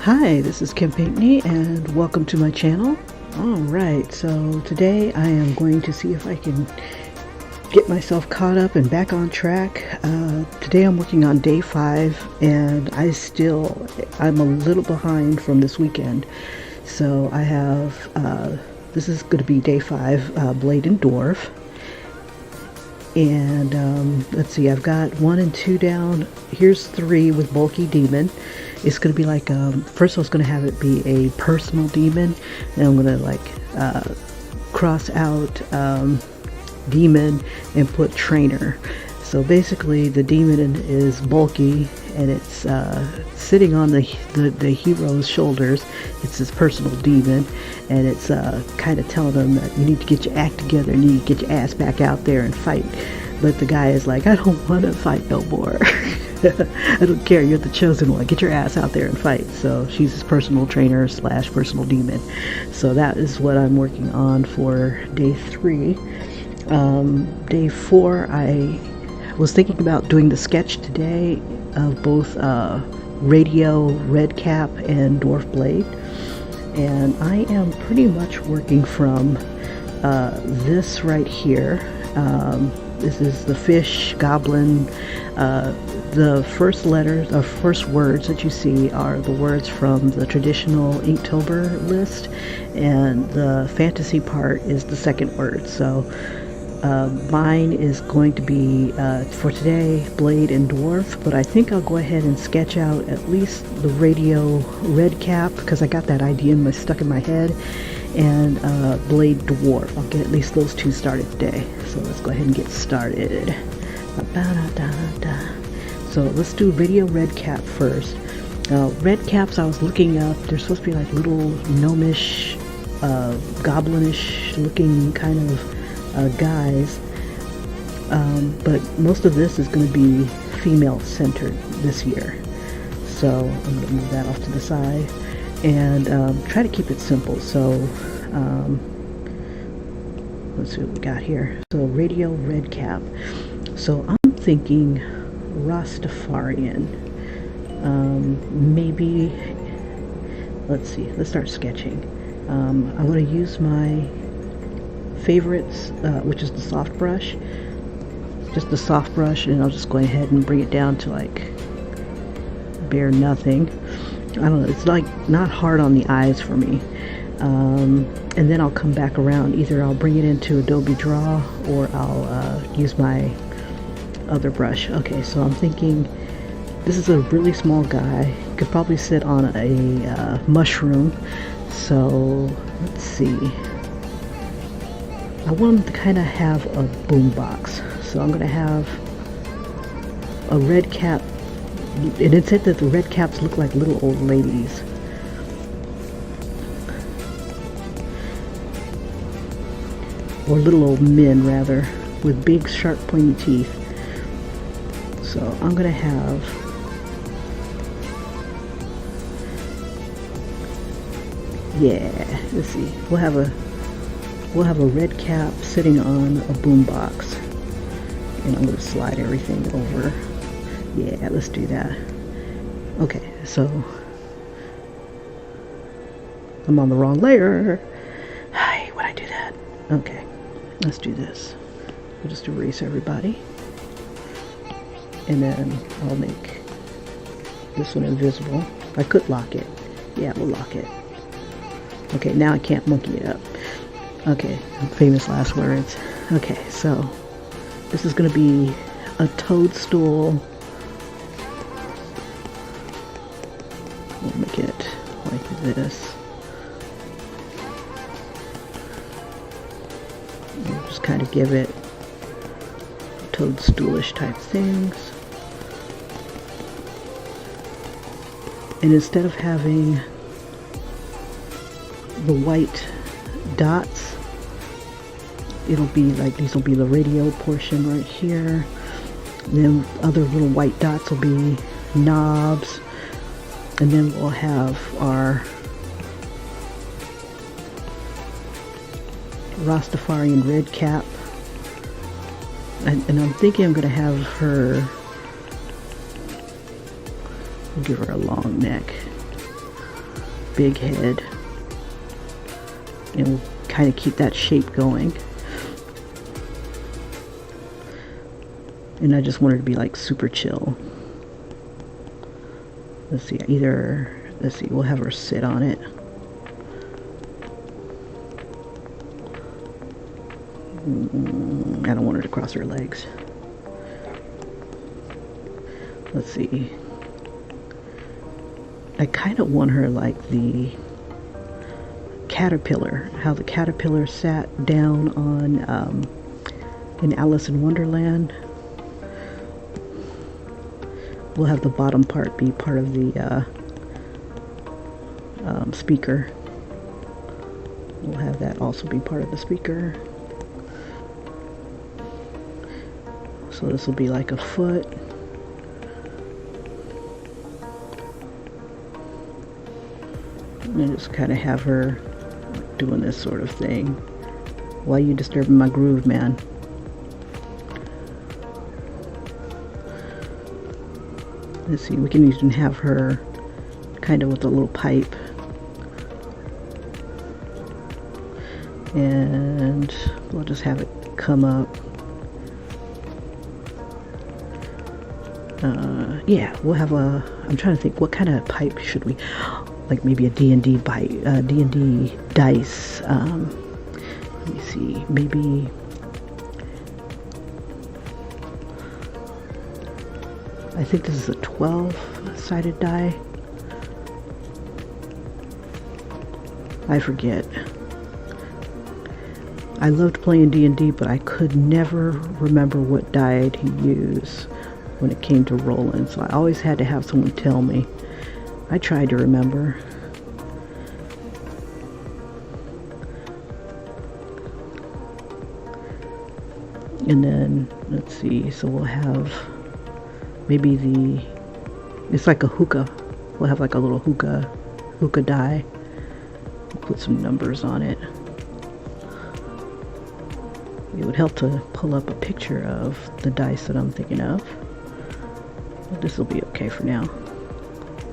Hi, this is Kim Pinkney and welcome to my channel. Alright, so today I am going to see if I can get myself caught up and back on track. Today I'm working on day 5 and I'm a little behind from this weekend. So I have, this is going to be day 5, Blade and Dwarf. And let's see, I've got 1 and 2 down. Here's 3 with Bulky Demon. It's going to be like, first I was going to have it be a personal demon, and I'm going to like cross out demon and put trainer. So basically the demon is bulky and it's sitting on the hero's shoulders. It's his personal demon, and it's kind of telling him that you need to get your act together and you need to get your ass back out there and fight. But the guy is like, I don't want to fight no more. I don't care, you're the chosen one, get your ass out there and fight. So she's his personal trainer slash personal demon. So that is what I'm working on for day 3. Day 4, I was thinking about doing the sketch today of both Radio Redcap and Dwarf Blade, and I am pretty much working from this right here. This is the fish goblin. The first letters or first words that you see are the words from the traditional Inktober list, and the fantasy part is the second word. So mine is going to be for today Blade and Dwarf, but I think I'll go ahead and sketch out at least the Radio Redcap because I got that idea stuck in my head, and Blade Dwarf. I'll get at least those 2 started today. So let's go ahead and get started. So let's do Radio Redcap first. Redcaps I was looking up, they're supposed to be like little gnomish, goblinish looking kind of guys, but most of this is going to be female centered this year. So I'm going to move that off to the side and try to keep it simple. So let's see what we got here. So Radio Redcap. So I'm thinking Rastafarian. Maybe, let's see, let's start sketching. I'm going to use my favorites, which is the soft brush. Just the soft brush, and I'll just go ahead and bring it down to like bare nothing. I don't know, it's like not hard on the eyes for me. And then I'll come back around. Either I'll bring it into Adobe Draw or I'll use my other brush. Okay, so I'm thinking this is a really small guy. Could probably sit on a mushroom. So let's see. I want him to kind of have a boombox. So I'm going to have a red cap. And it said that the red caps look like little old ladies. Or little old men, rather, with big, sharp, pointy teeth. So I'm going to have let's see. We'll have a red cap sitting on a boombox. And I'm going to slide everything over. Yeah, let's do that. Okay, so I'm on the wrong layer. Hi, why'd I do that? Okay, let's do this. We'll just erase everybody. And then I'll make this one invisible. I could lock it. Yeah, we'll lock it. Okay, now I can't monkey it up. Okay, famous last words. Okay, so this is going to be a toadstool. We'll make it like this. We'll just kind of give it toadstoolish type things. And instead of having the white dots, it'll be like, these will be the radio portion right here. And then other little white dots will be knobs. And then we'll have our Rastafarian red cap. And I'm thinking I'm going to have her, give her a long neck. big head. And we'll kind of keep that shape going. And I just want her to be like super chill. Let's see, we'll have her sit on it. I don't want her to cross her legs. Let's see. I kind of want her like the caterpillar, how the caterpillar sat down on in Alice in Wonderland. We'll have the bottom part be part of the speaker. We'll have that also be part of the speaker. So this will be like a foot. And just kind of have her doing this sort of thing. Why are you disturbing my groove, man? Let's see, we can even have her kind of with a little pipe. And we'll just have it come up. Yeah, we'll have a, I'm trying to think, what kind of pipe should we, like maybe a D&D D&D dice. Let me see, maybe, I think this is a 12-sided die. I forget. I loved playing D&D, but I could never remember what die to use when it came to rolling, so I always had to have someone tell me. I tried to remember. And then, let's see, so we'll have maybe it's like a hookah. We'll have like a little hookah die. We'll put some numbers on it. It would help to pull up a picture of the dice that I'm thinking of. But this will be okay for now.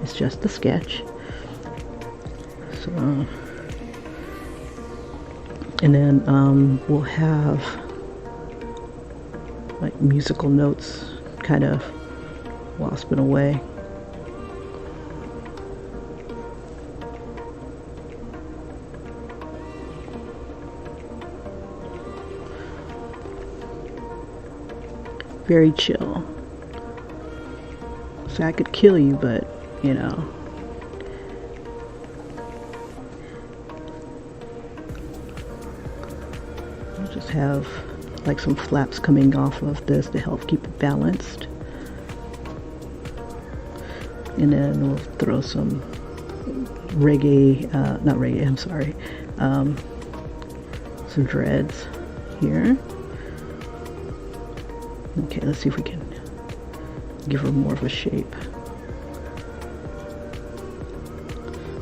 It's just a sketch. So, and then we'll have like musical notes kind of wasping away. Very chill. So I could kill you, but you know. I'll just have like some flaps coming off of this to help keep it balanced. And then we'll throw some reggae, not reggae, I'm sorry, some dreads here. Okay, let's see if we can give her more of a shape.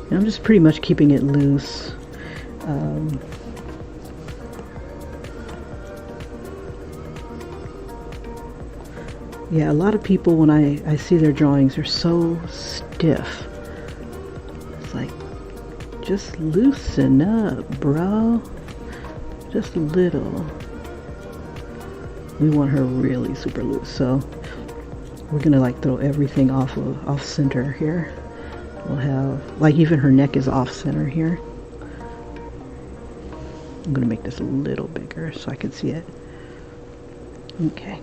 And I'm just pretty much keeping it loose. Yeah, a lot of people, when I see their drawings, are so stiff. It's like, just loosen up, bro. Just a little. We want her really super loose, so we're gonna like throw everything off center here. We'll have, like, even her neck is off center here. I'm gonna make this a little bigger so I can see it. Okay.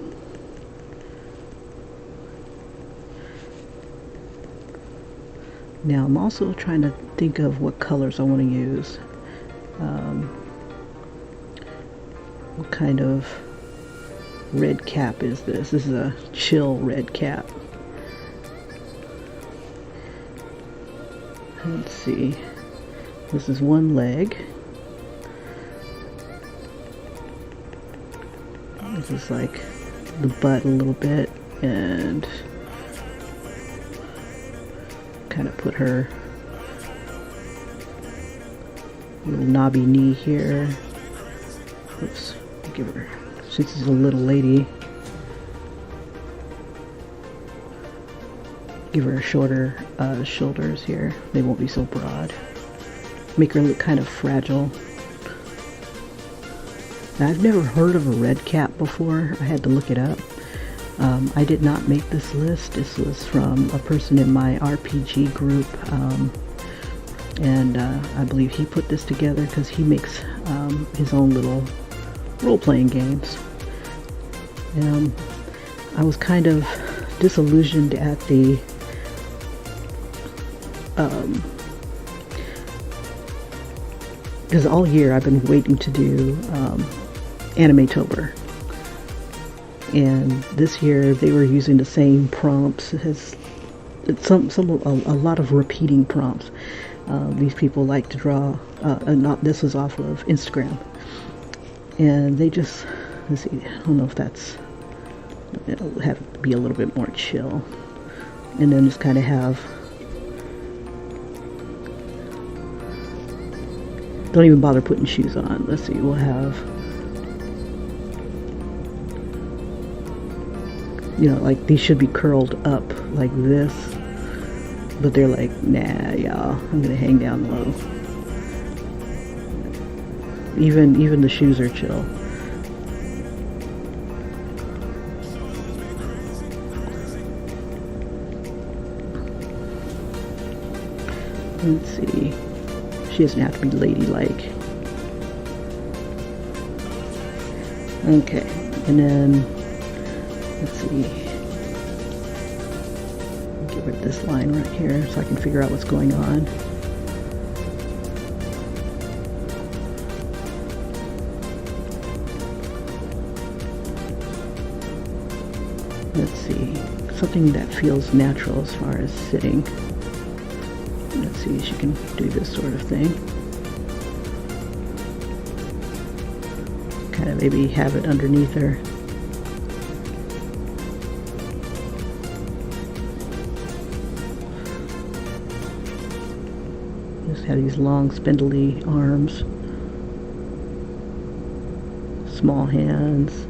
Now I'm also trying to think of what colors I want to use. What kind of red cap is this? This is a chill red cap. Let's see. This is one leg. This is like the butt a little bit, and kind of put her little knobby knee here. Oops, give her, since she's a little lady, give her shorter shoulders here. They won't be so broad. Make her look kind of fragile. Now, I've never heard of a red cap before. I had to look it up. I did not make this list. This was from a person in my RPG group, and I believe he put this together because he makes his own little role-playing games. I was kind of disillusioned at the because all year I've been waiting to do Animetober, and this year they were using the same prompts as a lot of repeating prompts. These people like to draw, this was off of Instagram, and they just, let's see, I don't know if that's, it'll have to be a little bit more chill, and then just kind of have, don't even bother putting shoes on. Let's see, we'll have, you know, like these should be curled up like this, but they're like, nah, y'all, I'm gonna hang down low. Even the shoes are chill. Let's see. She doesn't have to be ladylike. Okay, and then let's see. Get rid of this line right here so I can figure out what's going on. Let's see, something that feels natural as far as sitting. Let's see, she can do this sort of thing. Kind of maybe have it underneath her. Just have these long spindly arms. Small hands.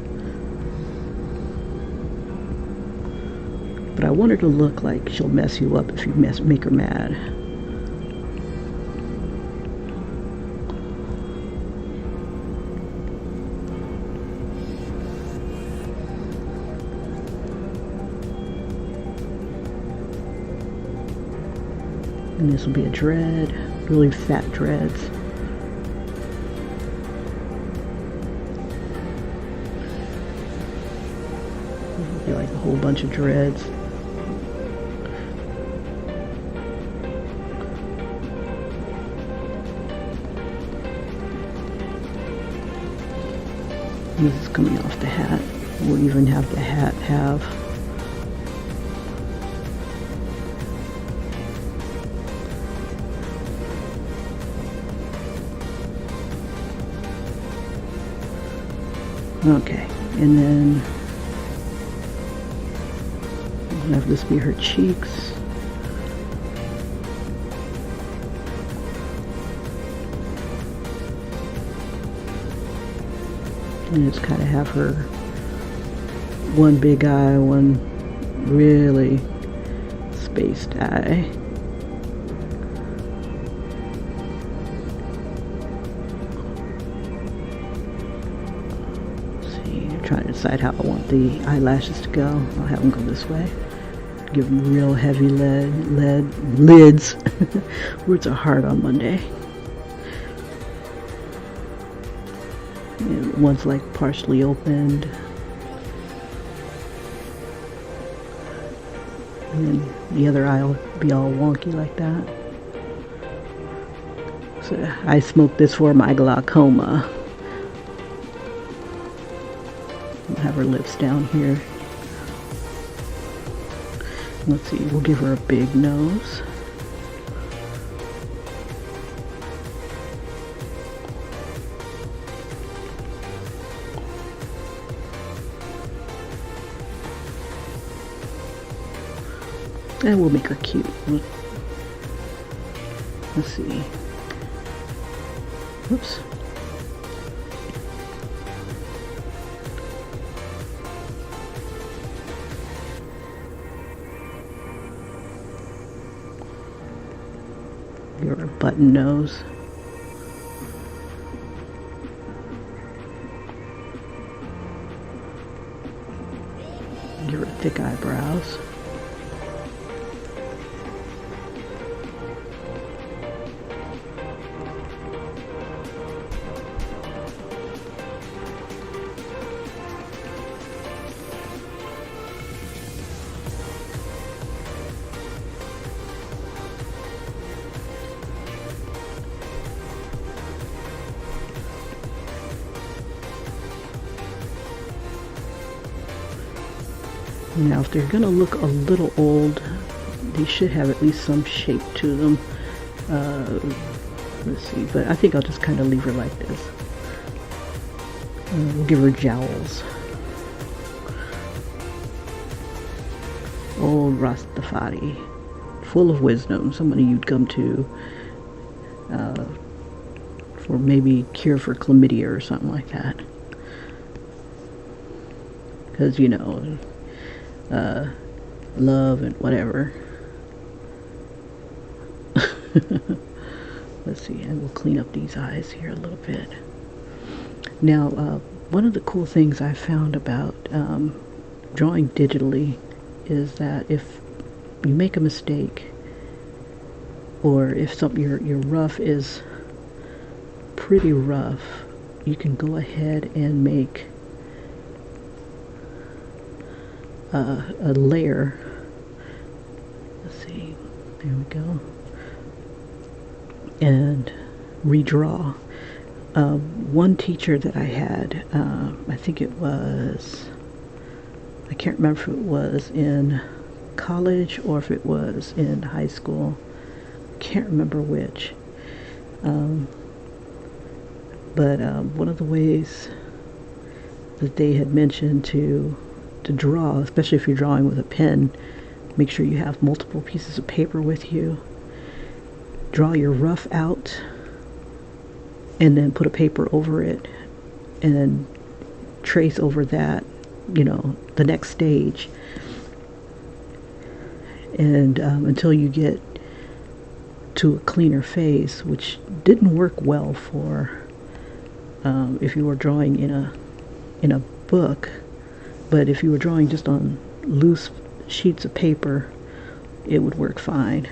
But I want her to look like she'll mess you up if you make her mad. And this will be a dread, really fat dreads. It'll be like a whole bunch of dreads. This is coming off the hat. We'll even have the hat have okay, and then we'll have this be her cheeks. And just kind of have her one big eye, one really spaced eye. Trying to decide how I want the eyelashes to go. I'll have them go this way. Give them real heavy lids. Words are hard on Monday. And one's like partially opened. And then the other eye will be all wonky like that. So I smoked this for my glaucoma. Have her lips down here. Let's see, we'll give her a big nose. And we'll make her cute. Let's see. Oops. Your button nose. Your thick eyebrows. Now, if they're going to look a little old, they should have at least some shape to them. Let's see, but I think I'll just kind of leave her like this. We'll give her jowls. Old Rastafari, full of wisdom, somebody you'd come to for maybe cure for chlamydia or something like that. Because, you know, love and whatever. Let's see, and we'll clean up these eyes here a little bit. Now, one of the cool things I found about drawing digitally is that if you make a mistake, or if something your rough is pretty rough, you can go ahead and make a layer. Let's see, there we go, and redraw. One teacher that I had, I think it was, I can't remember if it was in college or if it was in high school, can't remember which, but one of the ways that they had mentioned to draw, especially if you're drawing with a pen, make sure you have multiple pieces of paper with you. Draw your rough out and then put a paper over it and then trace over that, you know, the next stage, and until you get to a cleaner face, which didn't work well for if you were drawing in a book. But if you were drawing just on loose sheets of paper, it would work fine.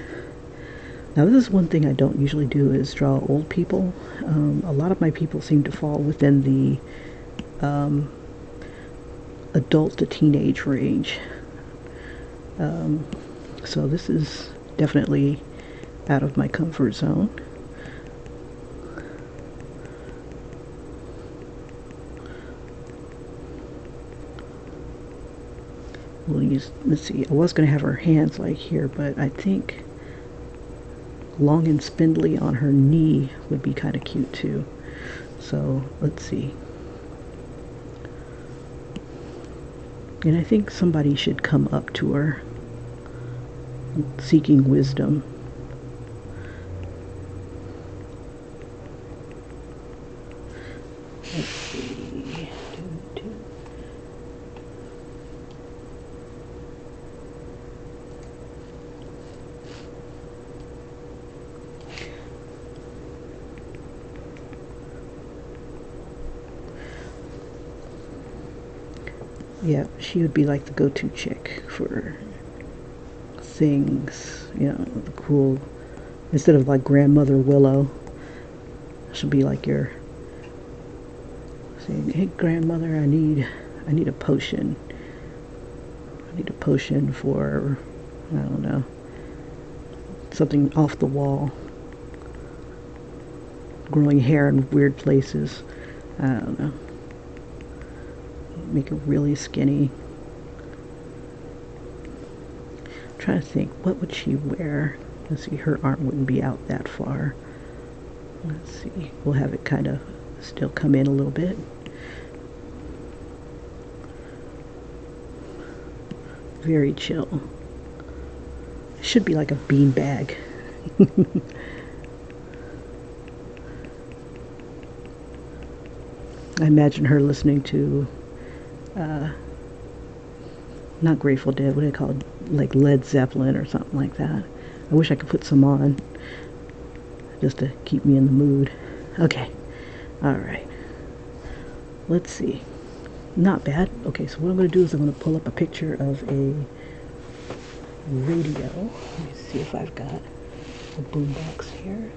Now, this is one thing I don't usually do, is draw old people. A lot of my people seem to fall within the adult to teenage range. So this is definitely out of my comfort zone. We'll use, let's see, I was going to have her hands like here, but I think long and spindly on her knee would be kind of cute too. So let's see. And I think somebody should come up to her seeking wisdom. Let's see. Yeah, she would be like the go-to chick for things, you know, the cool, instead of like Grandmother Willow, she'll be like your, saying, hey grandmother, I need a potion. I need a potion for, I don't know, something off the wall. Growing hair in weird places. I don't know. Make her really skinny. I'm trying to think, what would she wear? Let's see, her arm wouldn't be out that far. Let's see, we'll have it kind of still come in a little bit. Very chill. Should be like a bean bag. I imagine her listening to not Grateful Dead, what do they call it? Like Led Zeppelin or something like that. I wish I could put some on. just to keep me in the mood. Okay, all right. Let's see. Not bad. Okay, so what I'm going to do is I'm going to pull up a picture of a radio. Let me see if I've got a boombox here.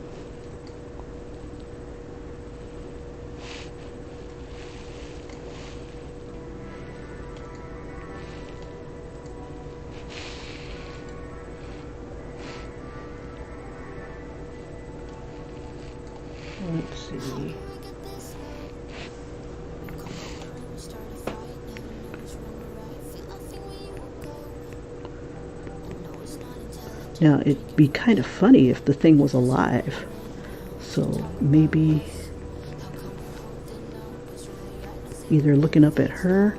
Let's see. Now, it'd be kind of funny if the thing was alive. So maybe either looking up at her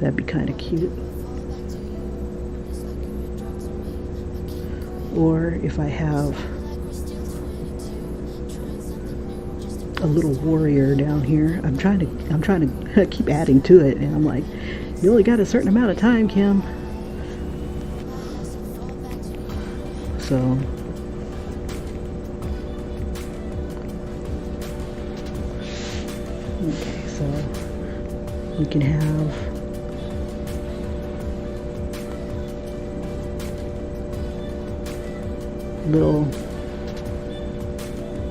that'd be kind of cute. Or if I have a little warrior down here, I'm trying to keep adding to it, and I'm like, you only got a certain amount of time, Kim. So okay, so we can have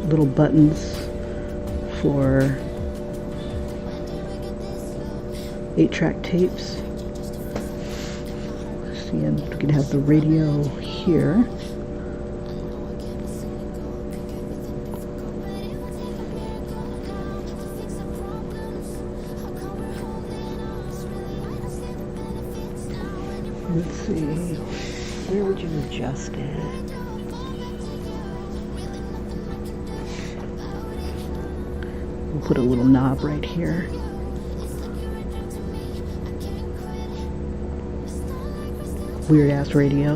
little buttons for 8-track tapes. See, and we can have the radio here. Let's see, where would you adjust it? We'll put a little knob right here. Weird ass radio.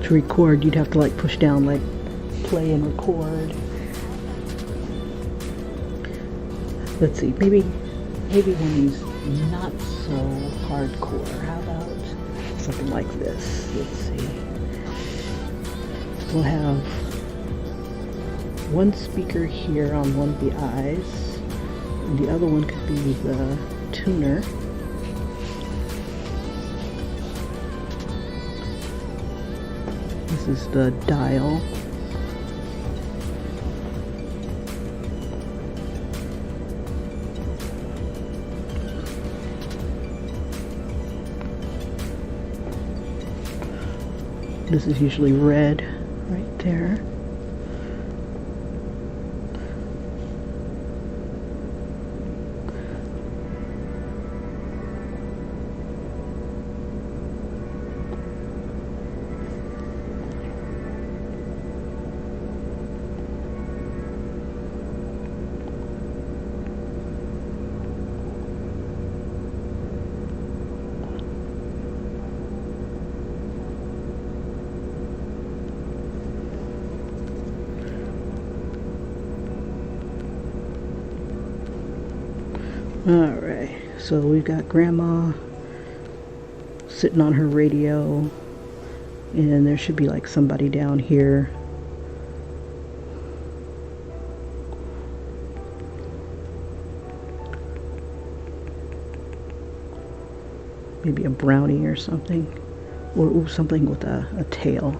To record, you'd have to like push down like play and record. Let's see, maybe one of these not so hardcore. How about something like this? Let's see. We'll have one speaker here on one of the eyes, and the other one could be the tuner. This is the dial. This is usually red right there. Alright, so we've got Grandma sitting on her radio, and there should be like somebody down here. Maybe a brownie or something, or something with a tail.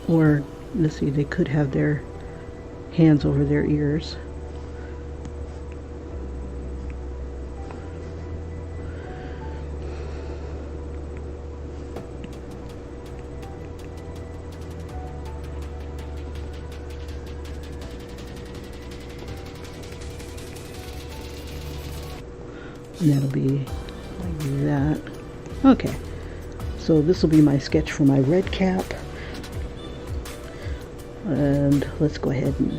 Or, let's see, they could have their hands over their ears. And that'll be like that. Okay, so this will be my sketch for my red cap. And let's go ahead and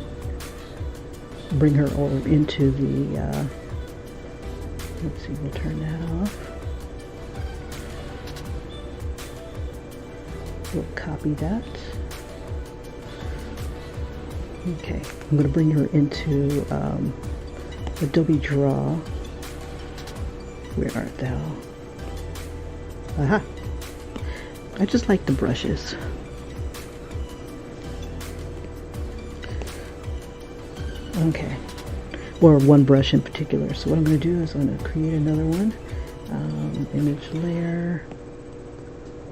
bring her over into the, let's see, we'll turn that off. We'll copy that. Okay, I'm going to bring her into Adobe Draw. Where art thou? Aha! I just like the brushes. Okay, or one brush in particular. So what I'm going to do is I'm going to create another one. Image layer,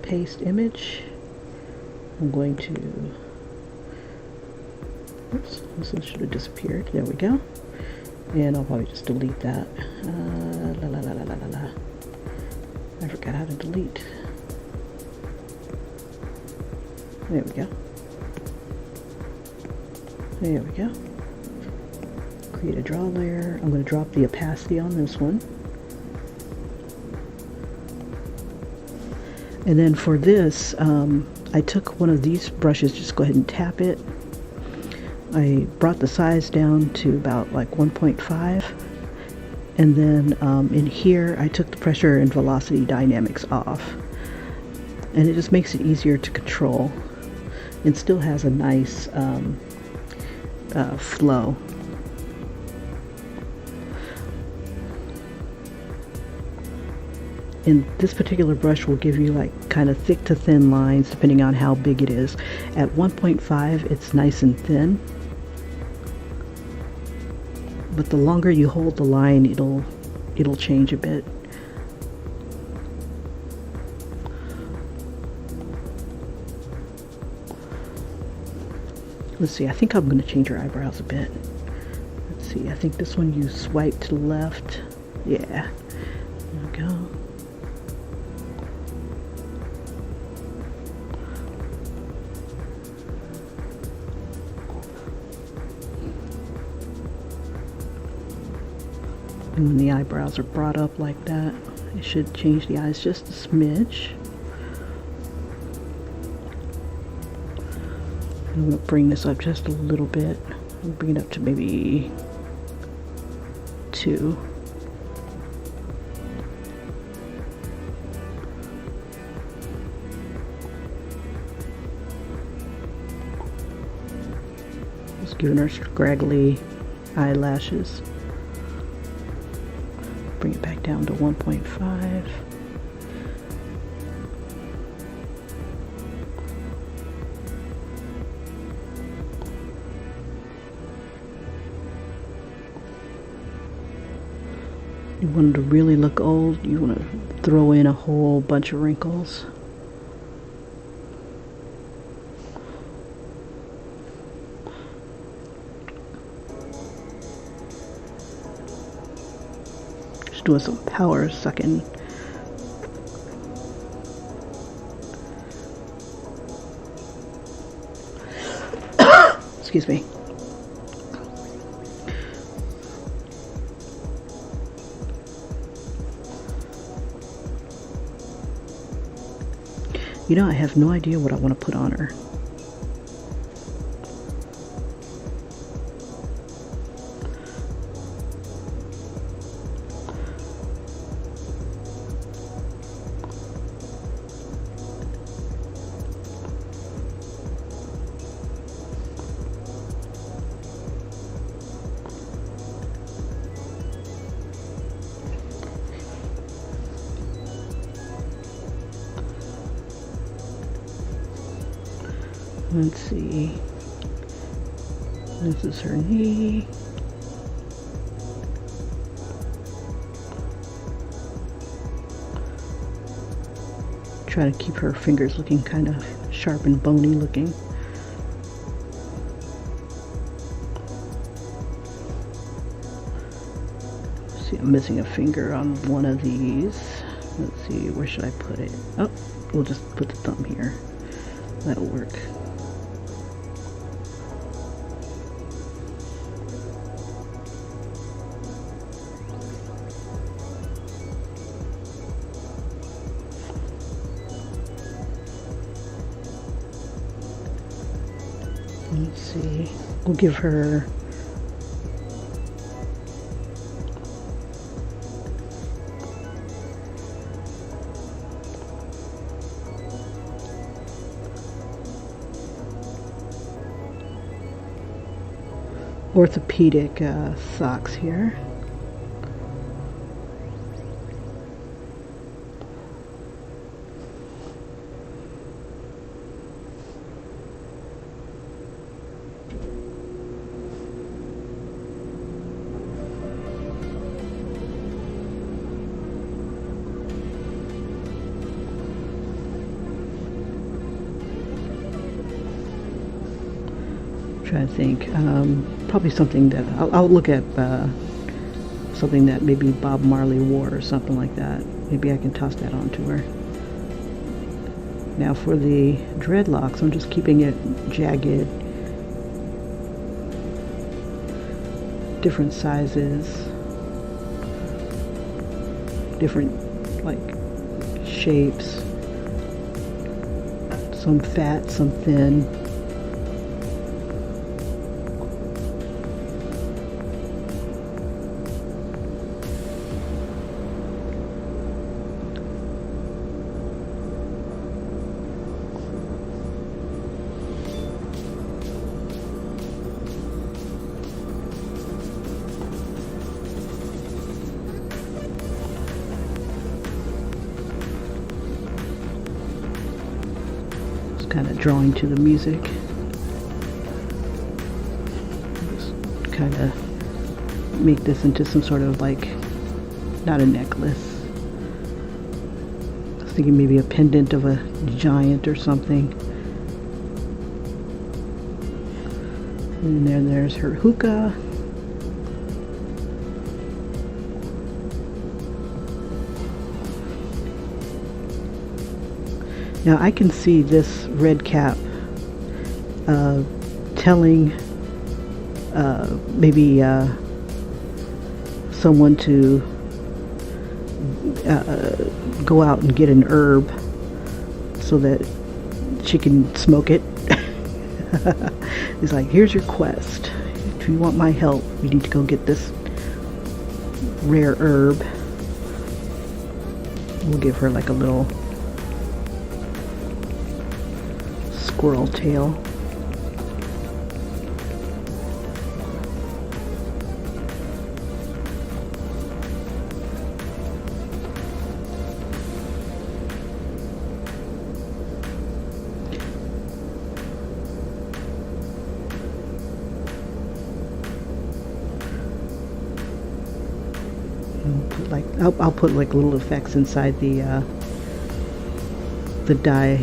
paste image. I'm going to, oops, this one should have disappeared. There we go. And I'll probably just delete that. I forgot how to delete. There we go. There we go. Create a draw layer. I'm going to drop the opacity on this one. And then for this, I took one of these brushes, just go ahead and tap it. I brought the size down to about like 1.5. And then in here, I took the pressure and velocity dynamics off. And it just makes it easier to control. It still has a nice flow. And this particular brush will give you like kind of thick to thin lines depending on how big it is. At 1.5 it's nice and thin, but the longer you hold the line it'll change a bit. Let's see, I think I'm going to change her eyebrows a bit. Let's see, I think this one you swipe to the left. Yeah, there we go. And when the eyebrows are brought up like that, it should change the eyes just a smidge. I'm going to bring this up just a little bit. I'll bring it up to maybe 2. Just giving her scraggly eyelashes. Bring it back down to 1.5. You want them to really look old, you want to throw in a whole bunch of wrinkles. Just doing some power sucking. Excuse me. You know, I have no idea what I want to put on her. Let's see. This is her knee. Try to keep her fingers looking kind of sharp and bony looking. I'm missing a finger on one of these. Let's see, where should I put it? Oh, we'll just put the thumb here. That'll work. Let's see, we'll give her orthopedic socks here. Trying to think, probably something that I'll look at something that maybe Bob Marley wore or something like that. Maybe I can toss that onto her. Now for the dreadlocks, I'm just keeping it jagged, different sizes, different like shapes, some fat, some thin. Kind of drawing to the music. Just kind of make this into some sort of like, not a necklace. I was thinking maybe a pendant of a giant or something. And then there's her hookah. Now I can see this red cap telling maybe someone to go out and get an herb so that she can smoke it. He's like, here's your quest. If you want my help, you need to go get this rare herb. We'll give her like a little squirrel tail. I'll put like little effects inside the die.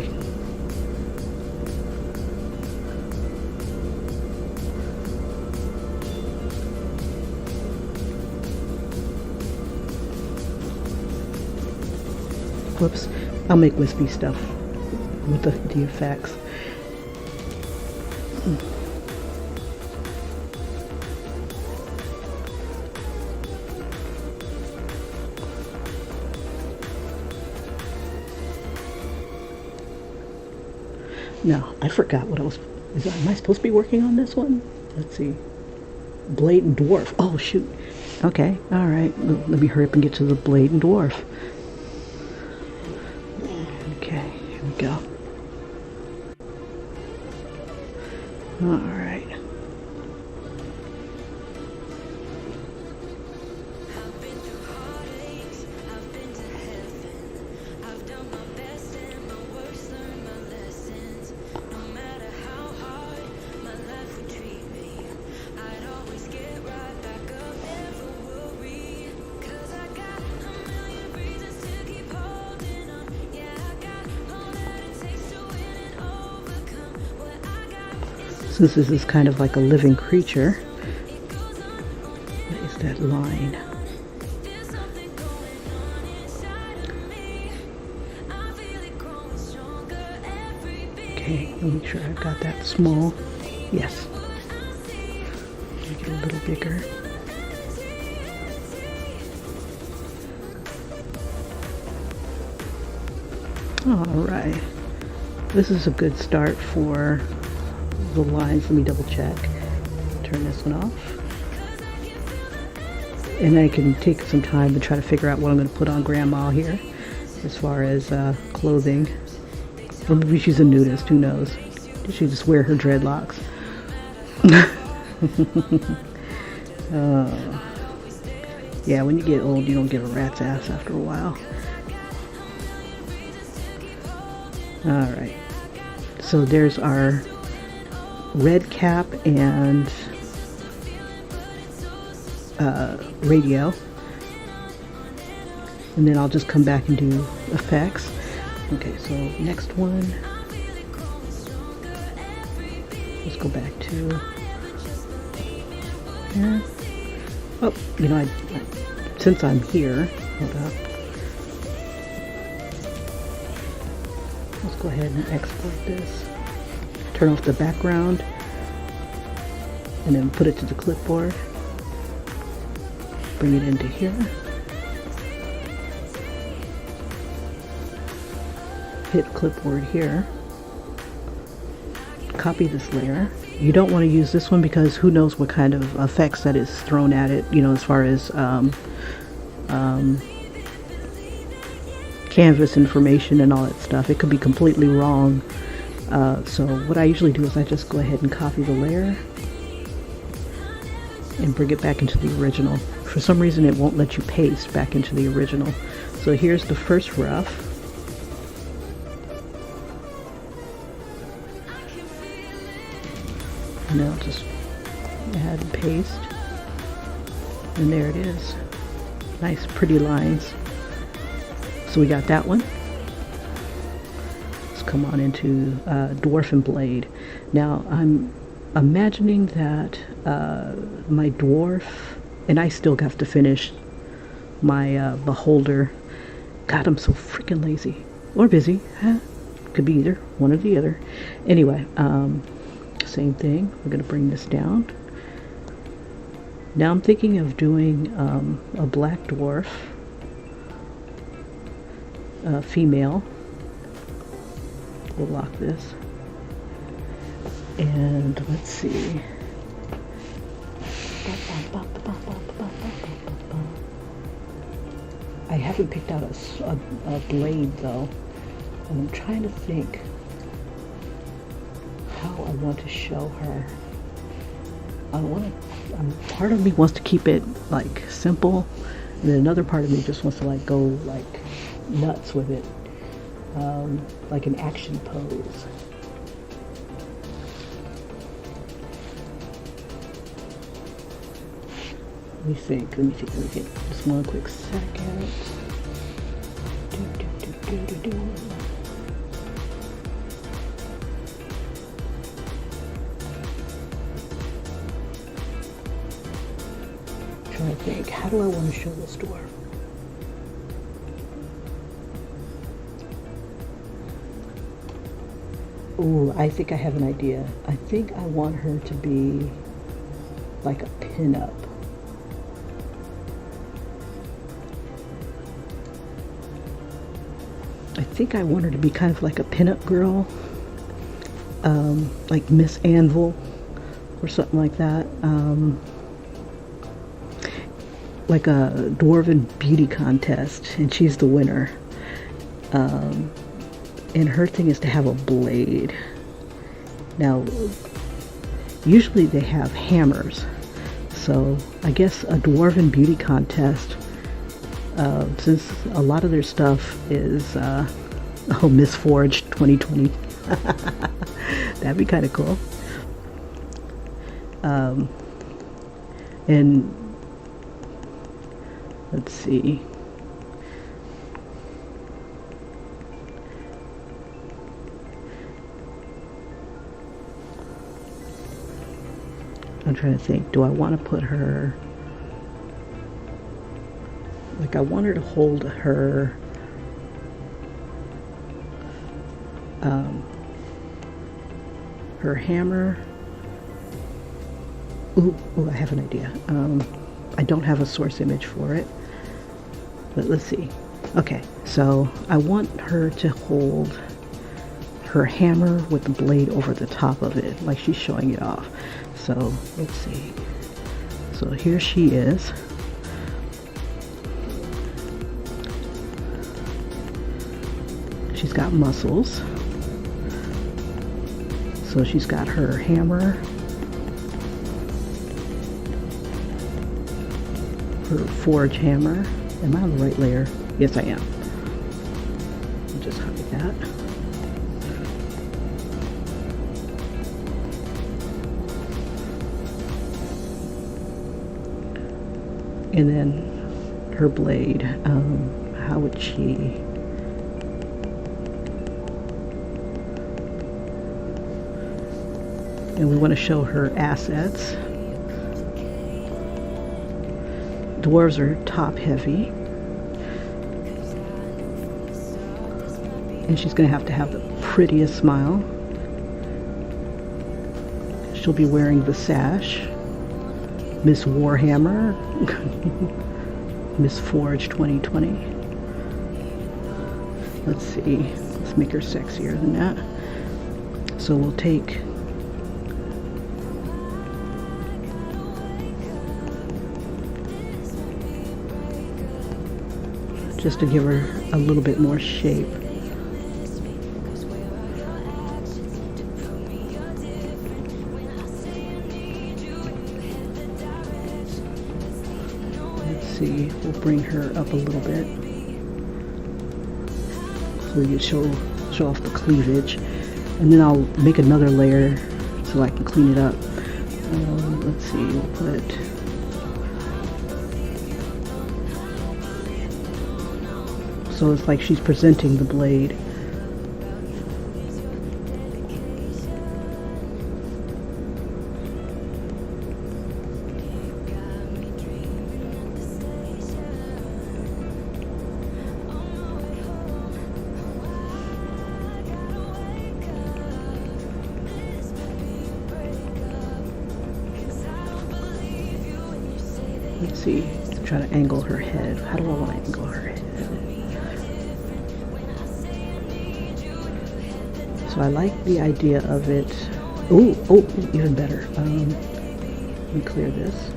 Whoops, I'll make wispy stuff with the effects. No, I forgot what am I supposed to be working on this one? Let's see. Blade and Dwarf. Oh, shoot. Okay, alright. Let me hurry up and get to the Blade and Dwarf. Okay, here we go. Alright. Since this is kind of like a living creature, what is that line? Okay, let me make sure I've got that small. Yes. Make it a little bigger. Alright. This is a good start for the lines. Let me double check. Turn this one off. And I can take some time to try to figure out what I'm going to put on Grandma here as far as clothing. Or maybe she's a nudist, who knows? Did she just wear her dreadlocks? Yeah, when you get old, you don't give a rat's ass after a while. Alright, so there's our red cap and radio, and then I'll just come back and do effects. Okay, so next one, let's go back to here. Oh, you know, since I'm here, hold up. Let's go ahead and export this. Turn off the background and then put it to the clipboard. Bring it into here. Hit clipboard here. Copy this layer. You don't want to use this one because who knows what kind of effects that is thrown at it, you know, as far as canvas information and all that stuff. It could be completely wrong. So what I usually do is I just go ahead and copy the layer and bring it back into the original. For some reason it won't let you paste back into the original. So here's the first rough. And I'll just add and paste. And there it is. Nice pretty lines. So we got that one. Let's come on into Dwarf and Blade. Now I'm imagining that my Dwarf, and I still have to finish my Beholder. God, I'm so freaking lazy. Or busy. Huh? Could be either. One or the other. Anyway, same thing. We're going to bring this down. Now I'm thinking of doing a black dwarf, female. We'll lock this. And let's see. I haven't picked out a blade though. And I'm trying to think how I want to show her. Part of me wants to keep it like simple, and then another part of me just wants to like go like nuts with it, like an action pose. Let me think. Just one quick second. Trying to think, how do I want to show this door? Ooh, I think I have an idea. I think I want her to be like a pin-up. I think I want her to be kind of like a pin-up girl, like Miss Anvil or something like that. Like a dwarven beauty contest, and she's the winner. And her thing is to have a blade. Now, usually they have hammers, so I guess a dwarven beauty contest, since a lot of their stuff is Miss Forge 2020. That'd be kind of cool. And let's see. I'm trying to think, do I want to put her, like I want her to hold her her hammer. Ooh, I have an idea. I don't have a source image for it, but let's see. Okay, so I want her to hold her hammer with the blade over the top of it, like she's showing it off. So let's see. So here she is. She's got muscles. So she's got her hammer, her forge hammer. Am I on the right layer? Yes, I am. I'll just copy that. And then her blade, how would she... And we want to show her assets. Dwarves are top heavy. And she's going to have the prettiest smile. She'll be wearing the sash. Miss Warhammer. Miss Forge 2020. Let's see. Let's make her sexier than that. So we'll take... just to give her a little bit more shape. Let's see, we'll bring her up a little bit so we can show off the cleavage, and then I'll make another layer so I can clean it up. Let's see, we'll put... So it's like she's presenting the blade. Let's see, try to angle her head. How do I want to angle her head? So I like the idea of it. Oh, even better. Let me clear this.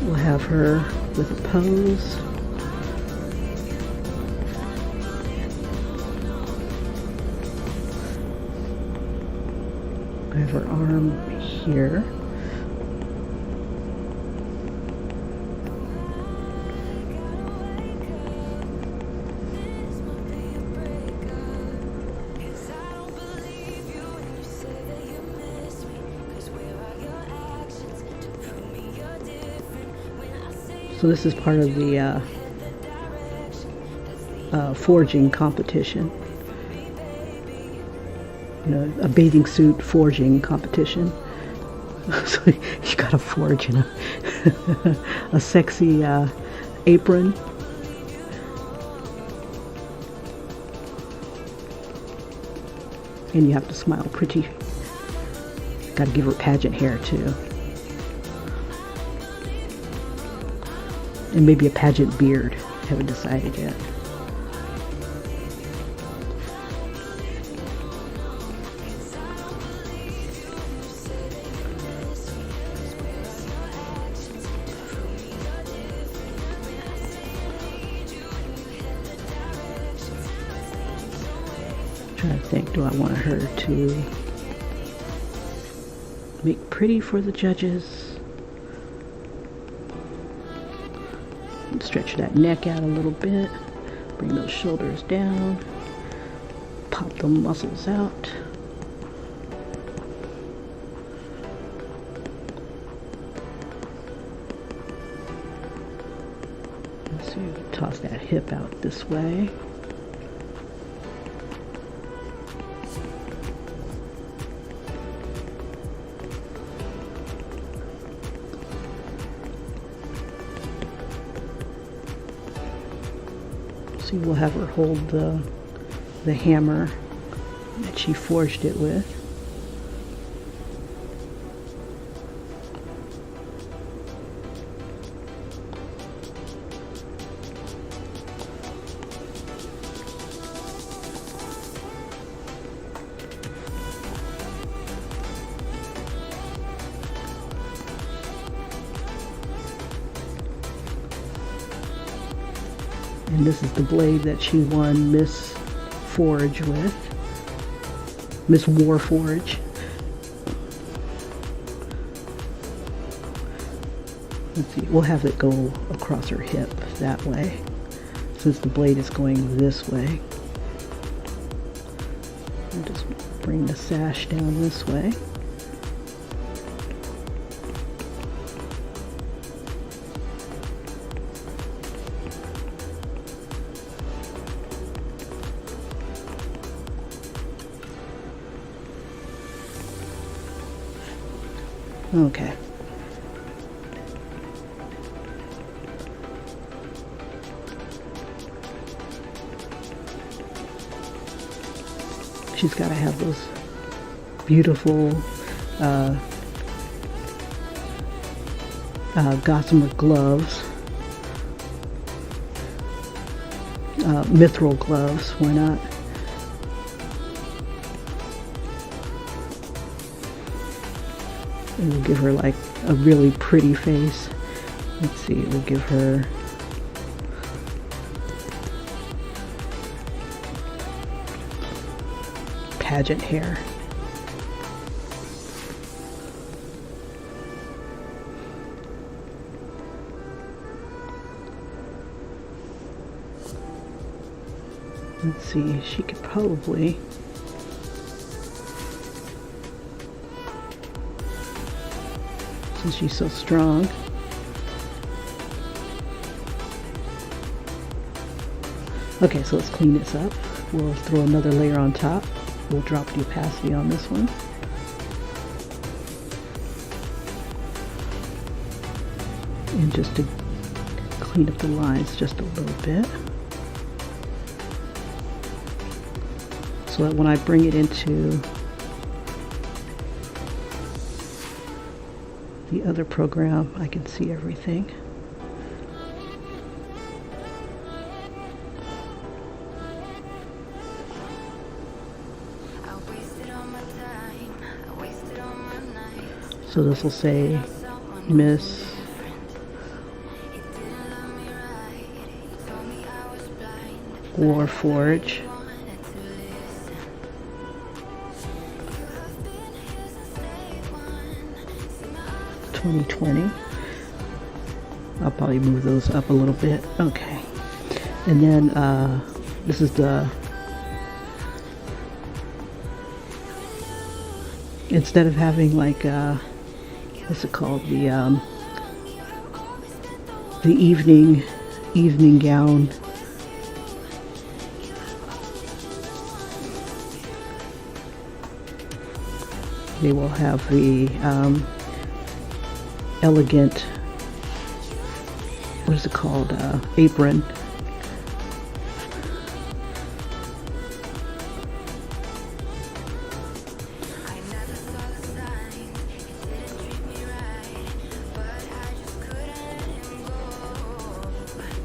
We'll have her with a pose. I have her arm here. So this is part of the forging competition. You know, a bathing suit forging competition. So you gotta forge in a sexy apron. And you have to smile pretty. Gotta give her pageant hair too. And maybe a pageant beard. Haven't decided yet. Trying to think, do I want her to make pretty for the judges? Stretch that neck out a little bit, bring those shoulders down, pop the muscles out. Let's see, toss that hip out this way. So we'll have her hold the hammer that she forged it with. And this is the blade that she won Miss Forge with. Miss Warforge. Let's see, we'll have it go across her hip that way, since the blade is going this way. I'll just bring the sash down this way. Okay. She's got to have those beautiful gossamer gloves, mithril gloves, why not? And we'll give her like a really pretty face. Let's see, we'll give her pageant hair. Let's see, she could probably since she's so strong. Okay, so let's clean this up. We'll throw another layer on top. We'll drop the opacity on this one. And just to clean up the lines just a little bit. So that when I bring it into the other program, I can see everything. So this will say Miss Warforge. $2020. I'll probably move those up a little bit. Okay. And then this is the, instead of having like what's it called, the evening gown, they will have the elegant, what is it called, apron.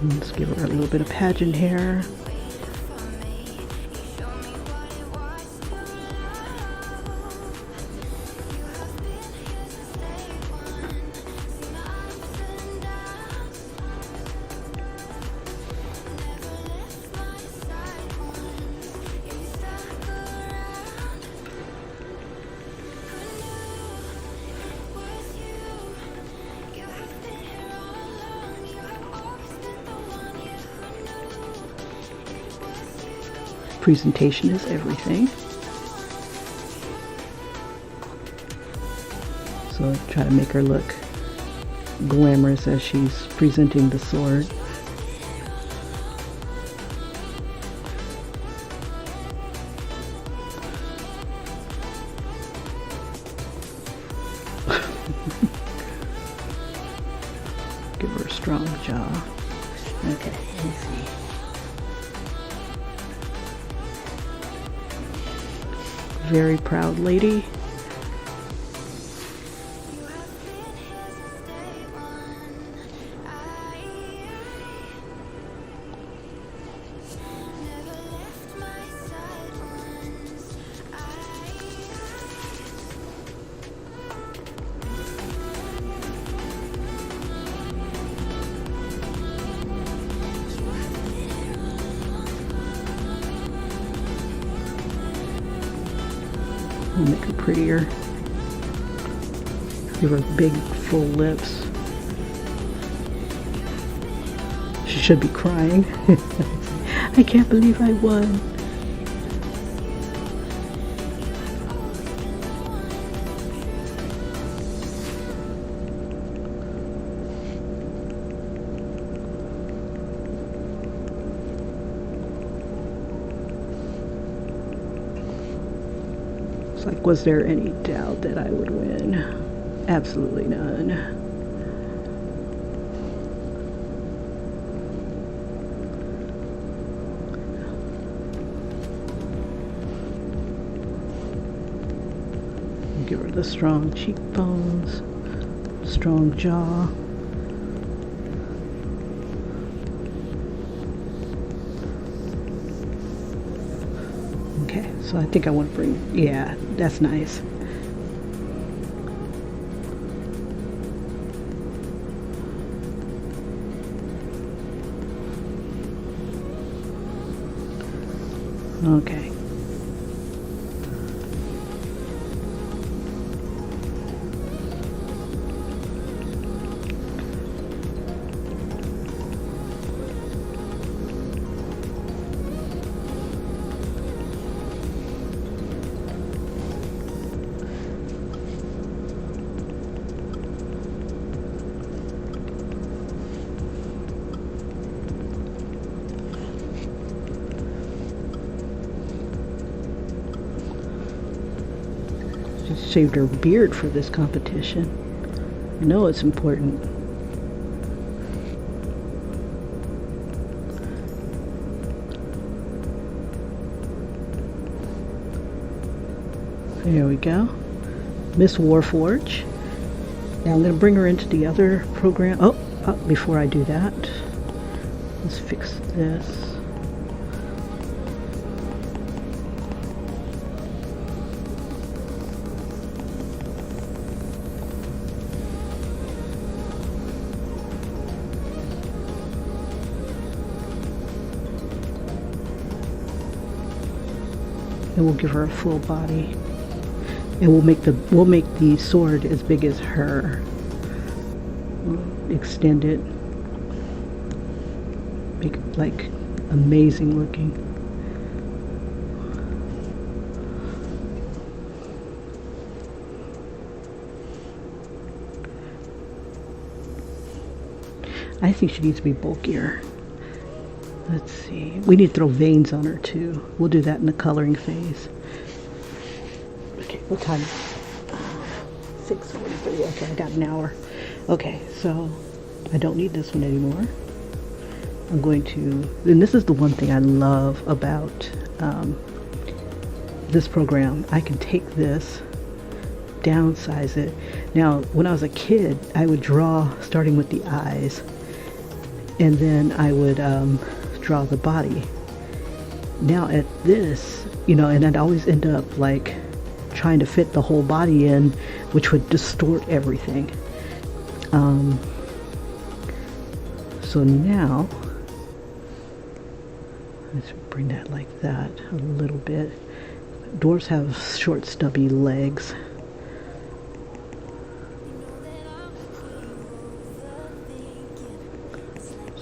Let's give her a little bit of pageant hair. Presentation is everything. So try to make her look glamorous as she's presenting the sword. Give her a strong jaw. Okay, let me see. very proud lady. I'll make her prettier. Give her big, full lips. She should be crying. I can't believe I won. It's like, was there any doubt that I would win? Absolutely none. Give her the strong cheekbones, strong jaw. Okay, so I think I want to bring, yeah, that's nice. Okay. Shaved her beard for this competition. I know it's important. There we go. Miss Warforge. Now I'm going to bring her into the other program. Oh, before I do that, let's fix this. And we'll give her a full body, and we'll make the sword as big as her. We'll extend it, make it like amazing looking. I think she needs to be bulkier. Let's see. We need to throw veins on her too. We'll do that in the coloring phase. Okay, what time? 6:43. Okay, I got an hour. Okay, so I don't need this one anymore. I'm going to, and this is the one thing I love about this program. I can take this, downsize it. Now, when I was a kid, I would draw starting with the eyes, and then I would draw the body. Now at this, you know, and I'd always end up like trying to fit the whole body in, which would distort everything. So now let's bring that like that a little bit. Dwarves have short stubby legs.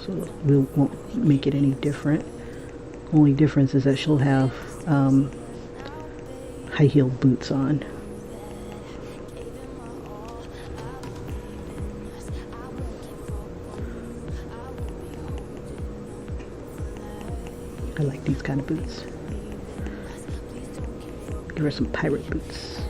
So we won't make it any different. Only difference is that she'll have high-heeled boots on. I like these kind of boots. Give her some pirate boots.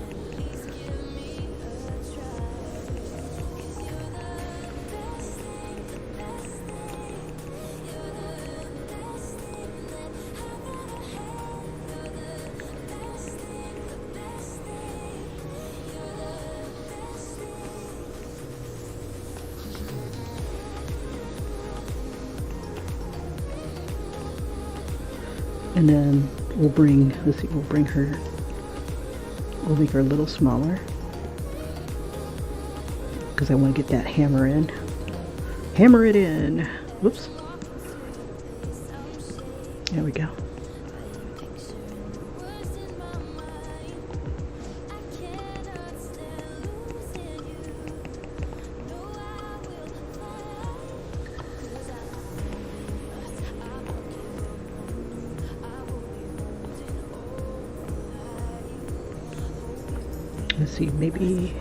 And then we'll bring, let's see, we'll make her a little smaller because I want to get that hammer in. Hammer it in. Whoops. There we go. Let's see, maybe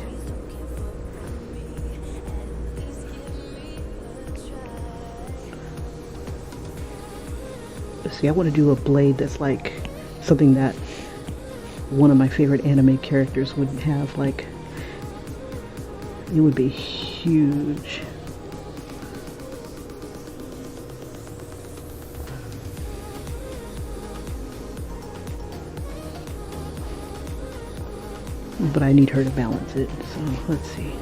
let's see, I want to do a blade that's like something that one of my favorite anime characters would have. Like, it would be huge. But I need her to balance it, so let's see.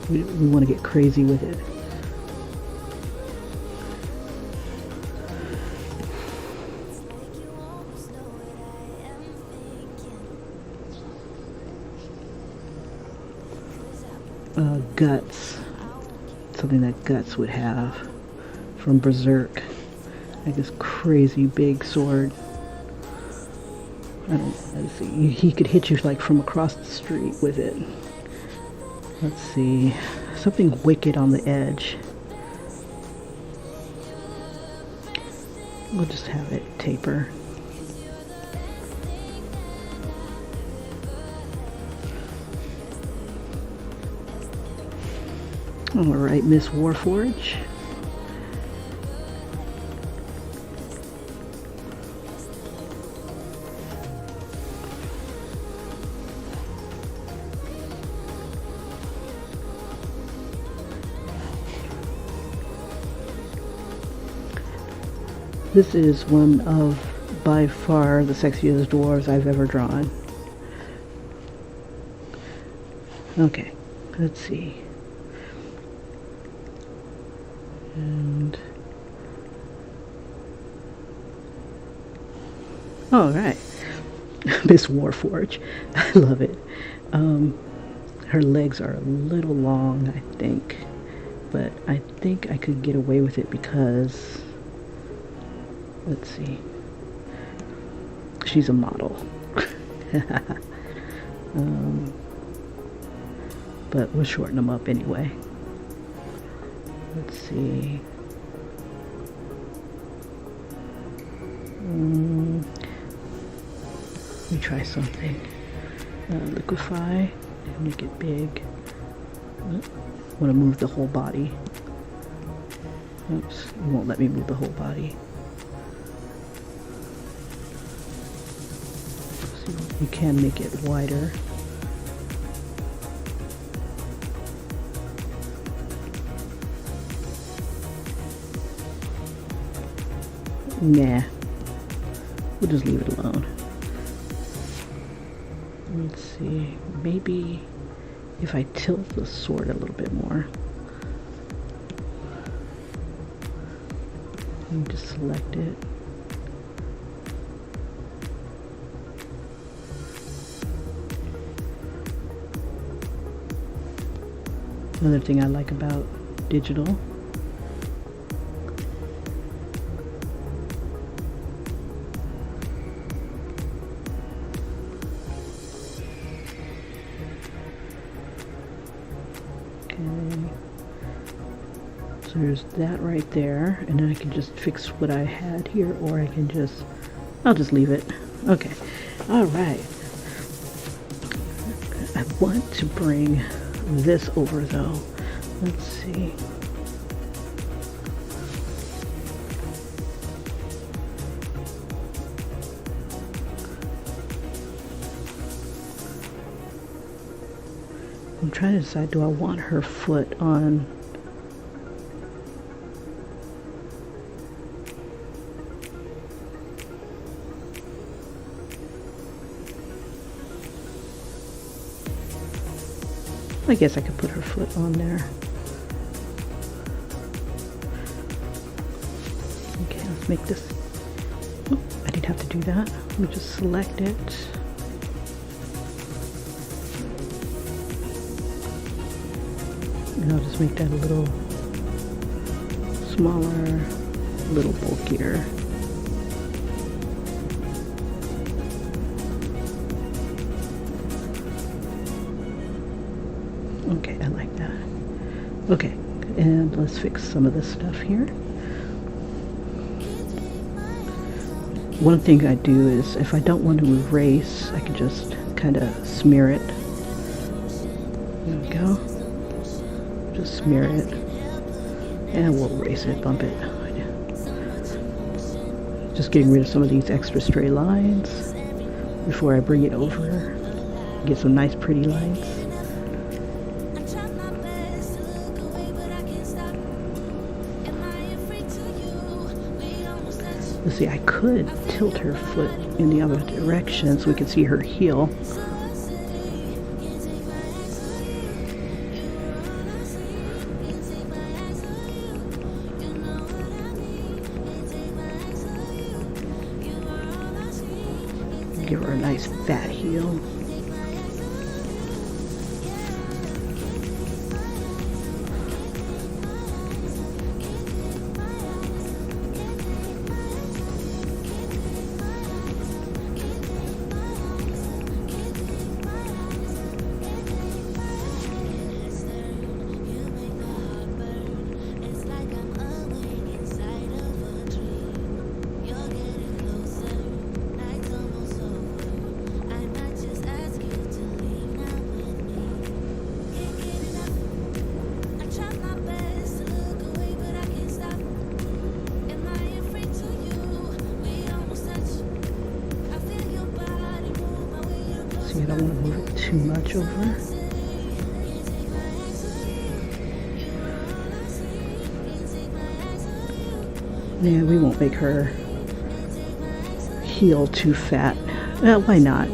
We want to get crazy with it. Guts. Something that Guts would have from Berserk. Like this crazy big sword. Let's see, he could hit you like from across the street with it. Let's see, something wicked on the edge. We'll just have it taper. Alright, Miss Warforge. This is one of, by far, the sexiest dwarves I've ever drawn. Okay, let's see. And all right, Miss Warforge. I love it. Her legs are a little long, I think, but I think I could get away with it because, let's see, she's a model. But we'll shorten them up anyway. Let's see. Let me try something. Liquefy and make it big. Want to move the whole body. Oops, it won't let me move the whole body. So you can make it wider. Nah, we'll just leave it alone. Let's see, maybe if I tilt the sword a little bit more. Let me just select it. Another thing I like about digital. So there's that right there, and then I can just fix what I had here, or I can just, I'll just leave it. Okay, all right. I want to bring this over though. Let's see. I'm trying to decide, do I want her foot on? I guess I could put her foot on there. Okay, let's make this Oh, I didn't have to do that. Let me just select it. And I'll just make that a little smaller, a little bulkier. Okay, I like that. Okay, and let's fix some of this stuff here. One thing I do is if I don't want to erase, I can just kind of smear it. There we go. Just smear it. And we'll erase it, bump it. Just getting rid of some of these extra stray lines before I bring it over. Get some nice pretty lines. Let's see, I could tilt her foot in the other direction so we can see her heel. Give her a nice fat heel. I don't want to move it too much over. Yeah, we won't make her heel too fat. Why not?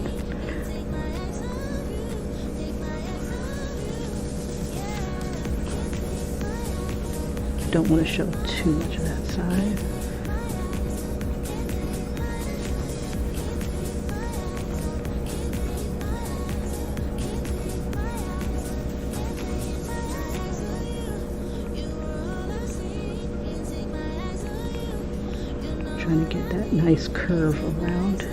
Don't want to show too much of that side. Trying to get that nice curve around.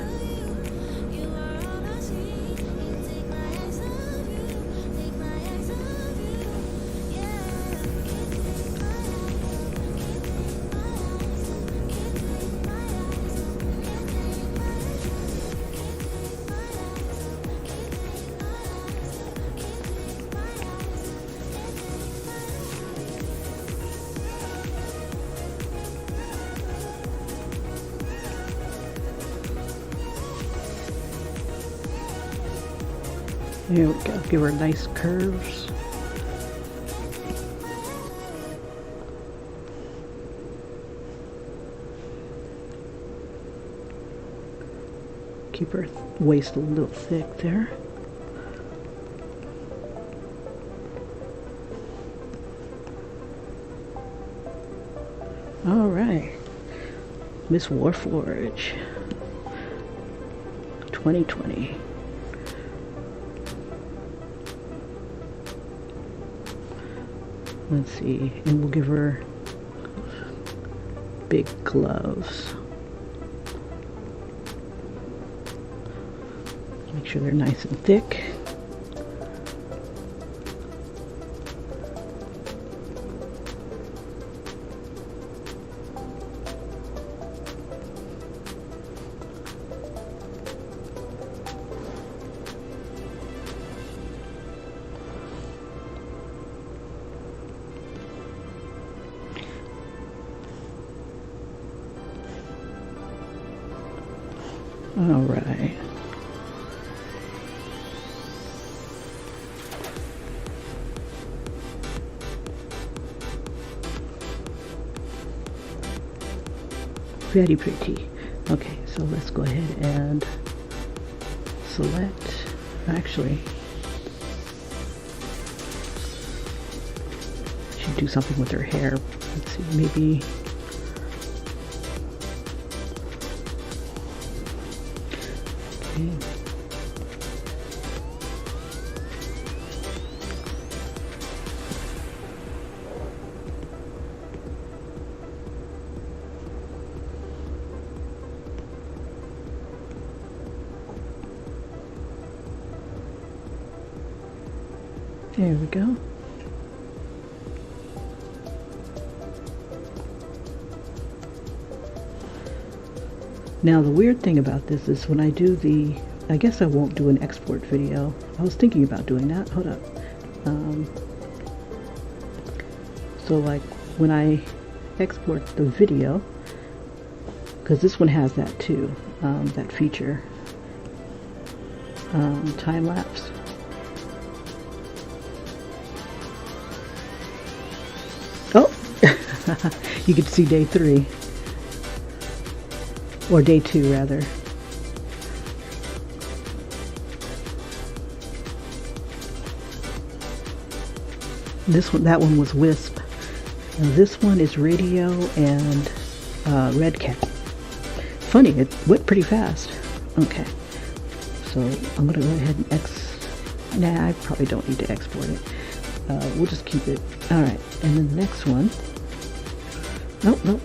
There we go, give her nice curves. Keep her waist a little thick there. All right, Miss Warforge 2020. Let's see, and we'll give her big gloves. Make sure they're nice and thick. All right. Very pretty. Okay, so let's go ahead and select. Actually, should do something with her hair. Let's see, maybe Okay. There we go. Now the weird thing about this is when I do the, I guess I won't do an export video. I was thinking about doing that. Hold up. So like when I export the video, because this one has that too, that feature, time lapse. Oh, you can see day 3. Or day 2 rather. This one, that one was Wisp. Now this one is Radio and Red Cat. Funny, it went pretty fast. Okay, so I'm gonna go ahead and nah, I probably don't need to export it. We'll just keep it. All right, and then the next one. Nope.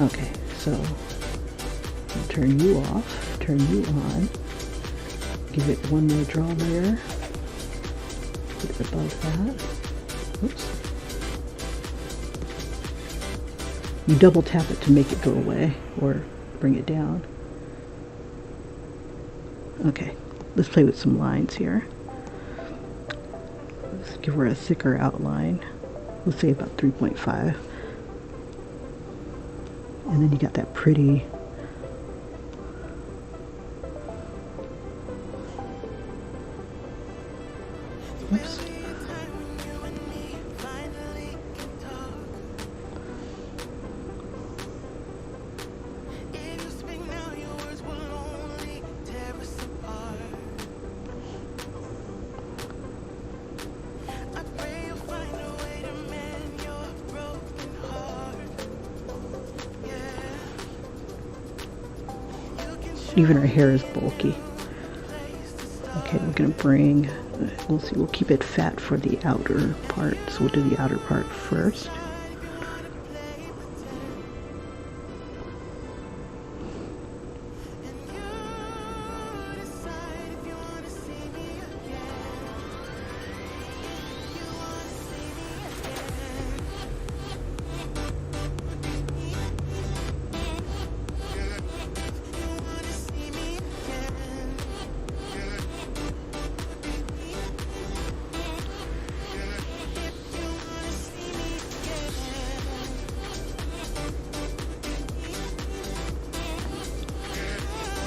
Okay, so I'll turn you off, turn you on, give it one more draw layer, put it above that. Oops. You double tap it to make it go away or bring it down. Okay, let's play with some lines here. Let's give her a thicker outline. Let's say about 3.5. And then you got that pretty oops. Even her hair is bulky. Okay, we're gonna bring, we'll see, we'll keep it fat for the outer part, so we'll do the outer part first.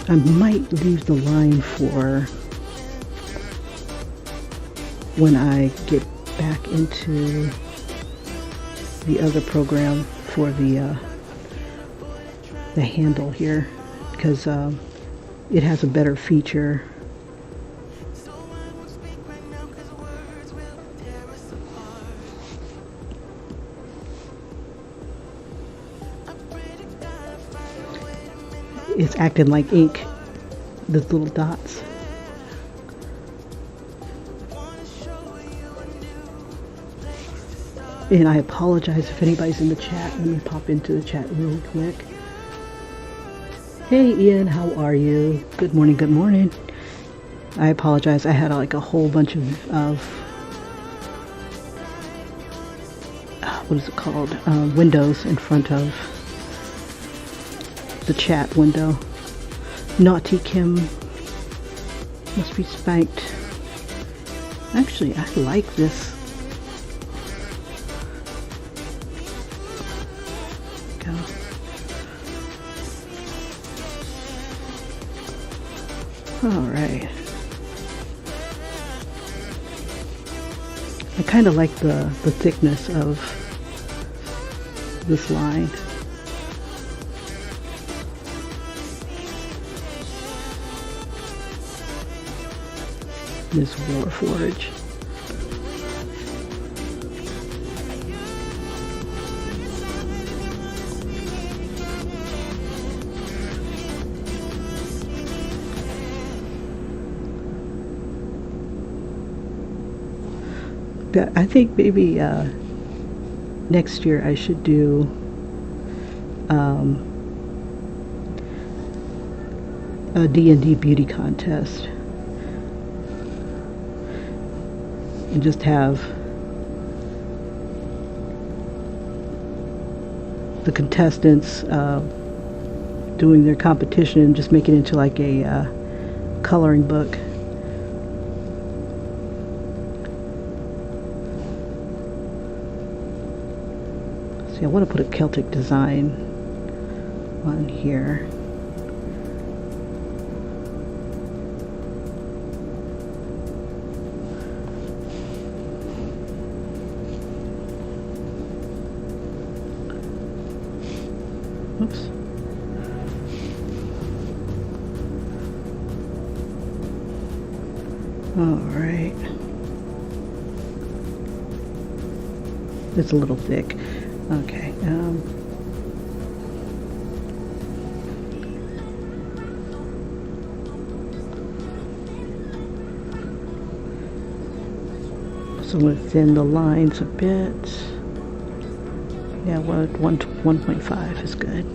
I might leave the line for when I get back into the other program for the handle here, because it has a better feature. It's acting like ink, the little dots. And I apologize if anybody's in the chat. Let me pop into the chat really quick. Hey Ian, how are you? Good morning, good morning. I apologize. I had like a whole bunch of what is it called? Windows in front of the chat window. Naughty Kim must be spanked. Actually, I like this. Go. All right. I kind of like the thickness of this line. This Warforge. But I think maybe next year I should do a D&D beauty contest and just have the contestants doing their competition and just make it into like a coloring book. See, I want to put a Celtic design on here. Oops. All right. It's a little thick. Okay. So I'm going to thin the lines a bit. Yeah, 1.5 is good.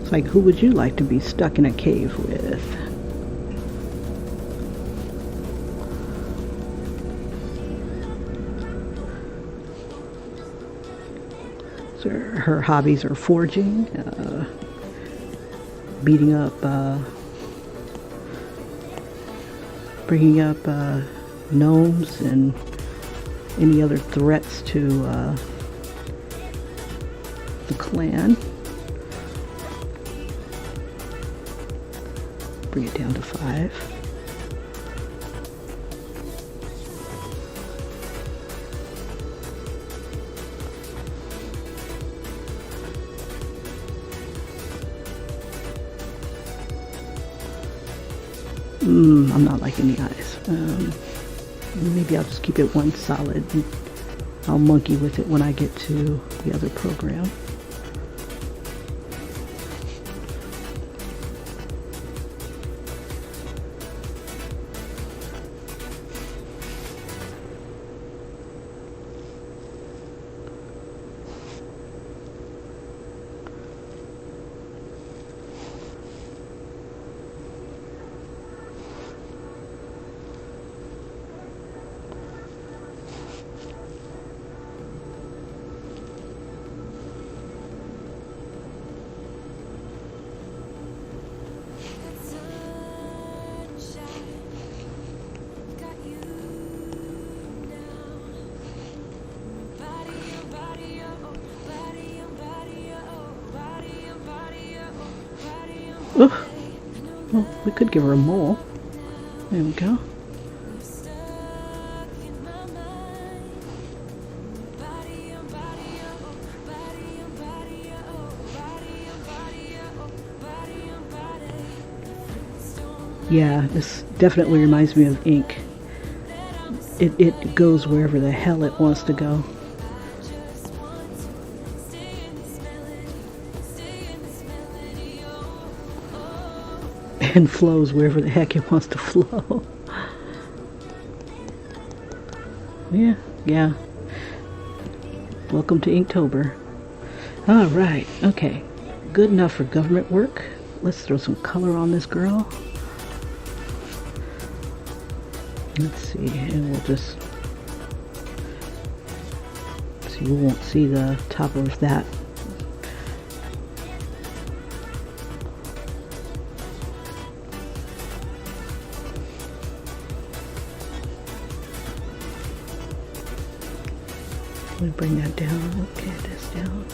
It's like, who would you like to be stuck in a cave with? So her hobbies are forging, beating up, bringing up gnomes and any other threats to the clan. Bring it down to 5. I'm not liking the eyes. Maybe I'll just keep it one solid. And I'll monkey with it when I get to the other program. Oh, well, we could give her a mole. There we go. Yeah, this definitely reminds me of ink. It goes wherever the hell it wants to go. And flows wherever the heck it wants to flow. Yeah. Welcome to Inktober. All right, okay, good enough for government work. Let's throw some color on this girl. Let's see, and we'll just see. We won't see the top of that. Let me bring that down. Okay, this down.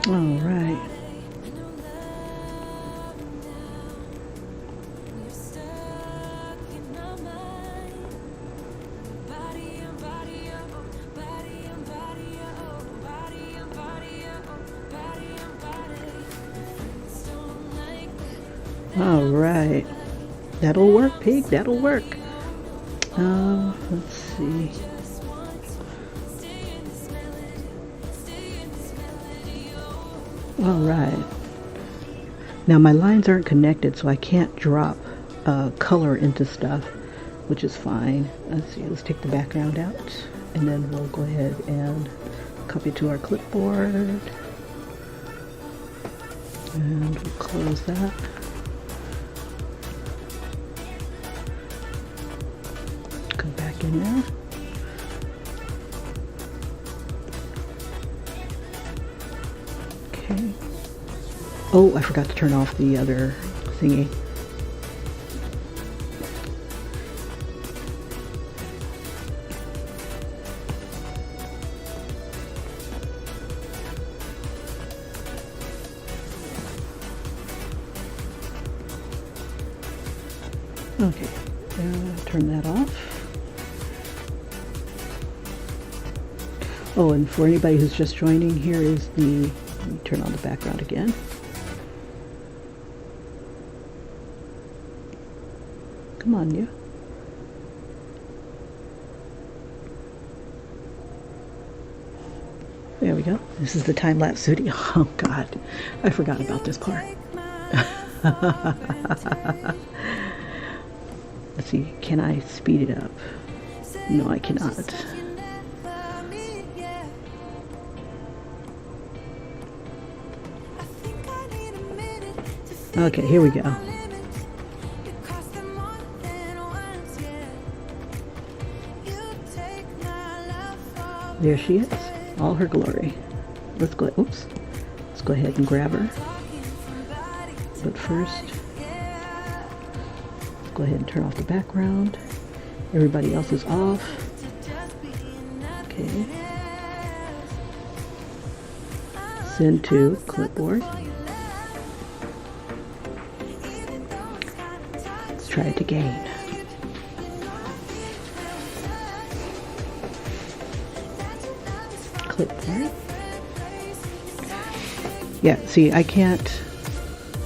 All right. All right. That'll work, pig. That'll work. Let's see. All right. Now my lines aren't connected, so I can't drop color into stuff, which is fine. Let's see. Let's take the background out, and then we'll go ahead and copy to our clipboard, and we'll close that. Come back in there. Okay. Oh, I forgot to turn off the other thingy. Okay, turn that off. Oh, and for anybody who's just joining, here is the, let me turn on the background again. Come on, you. There we go. This is the time-lapse studio. Oh God, I forgot about this part. Let's see, can I speed it up? No, I cannot. Okay, here we go. There she is, all her glory. Let's go, oops. Let's go ahead and grab her. But first, let's go ahead and turn off the background. Everybody else is off. Okay. Send to clipboard. Let's try it again. Clipboard. Yeah, see, I can't,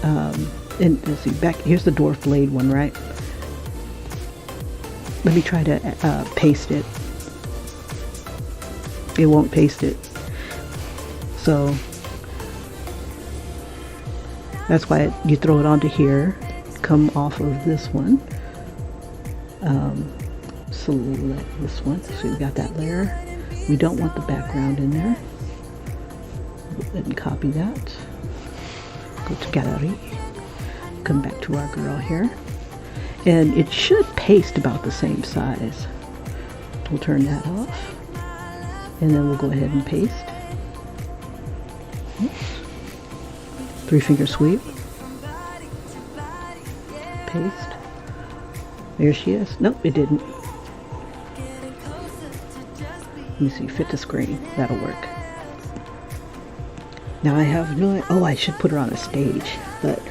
and let's see, back, here's the dwarf blade one, right? Let me try to paste it. It won't paste it. So, that's why you throw it onto here, come off of this one, select this one, so we've got that layer. We don't want the background in there. And copy that. Go to gallery. Come back to our girl here. And it should paste about the same size. We'll turn that off. And then we'll go ahead and paste. Oops. 3-finger sweep. Paste. There she is. Nope, it didn't. Let me see, fit to screen. That'll work. Now I have no, oh, I should put her on a stage, but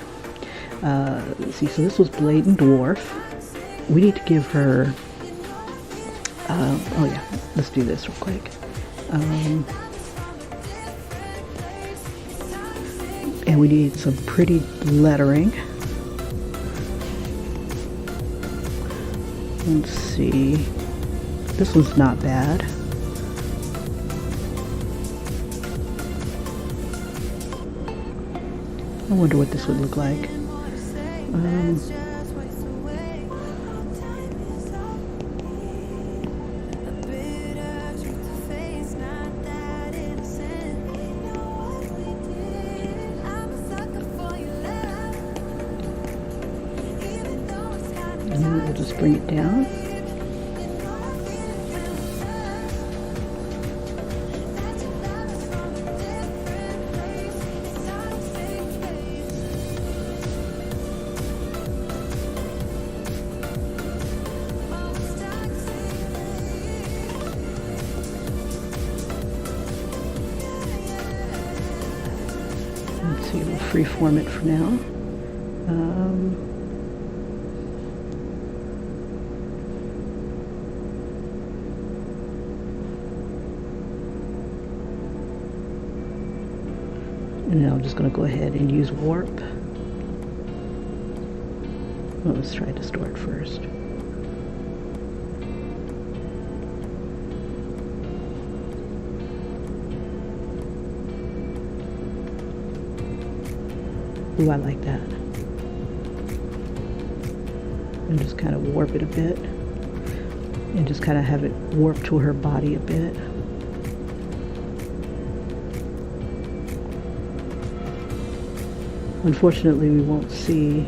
let's see, so this was Blade and Dwarf. We need to give her, oh yeah, let's do this real quick. And we need some pretty lettering. Let's see. This one's not bad. I wonder what this would look like. And then we'll just bring it down. Let's see, we'll freeform it for now. And now I'm just going to go ahead and use warp. Well, let's try distort first. Ooh, I like that. And just kind of warp it a bit. And just kind of have it warp to her body a bit. Unfortunately, we won't see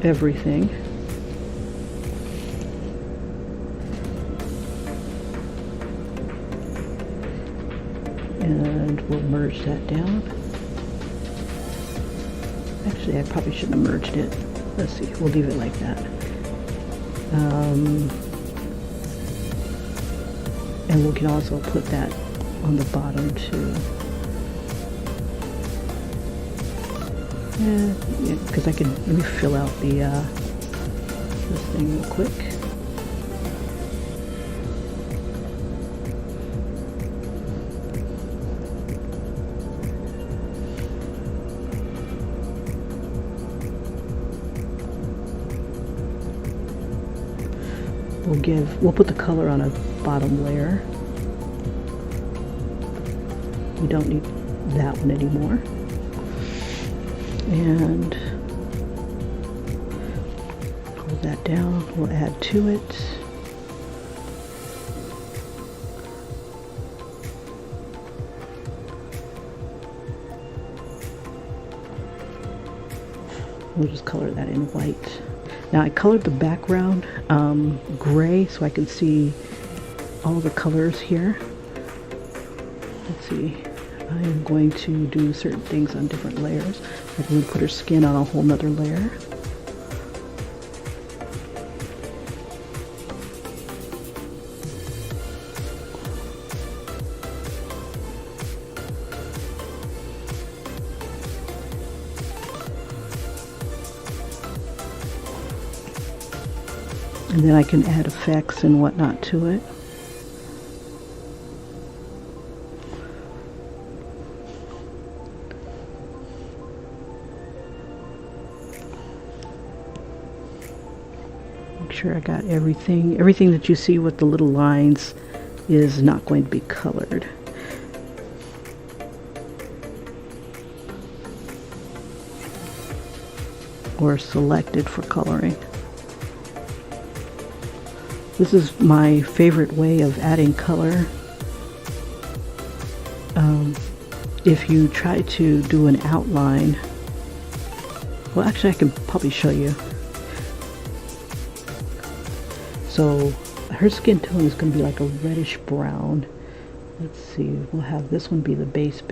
everything. And we'll merge that down. Actually, I probably shouldn't have merged it. Let's see, we'll leave it like that. And we can also put that on the bottom too. Yeah, because I can, let me fill out the this thing real quick. We'll put the color on a bottom layer. We don't need that one anymore. And pull that down. We'll add to it. We'll just color that in white. Now I colored the background gray so I can see all the colors here. Let's see. I am going to do certain things on different layers. I'm going to put her skin on a whole nother layer. And then I can add effects and whatnot to it. Make sure I got everything. Everything that you see with the little lines is not going to be colored. Or selected for coloring. This is my favorite way of adding color. If you try to do an outline, well, actually I can probably show you. So her skin tone is going to be like a reddish brown. Let's see, we'll have this one be the base.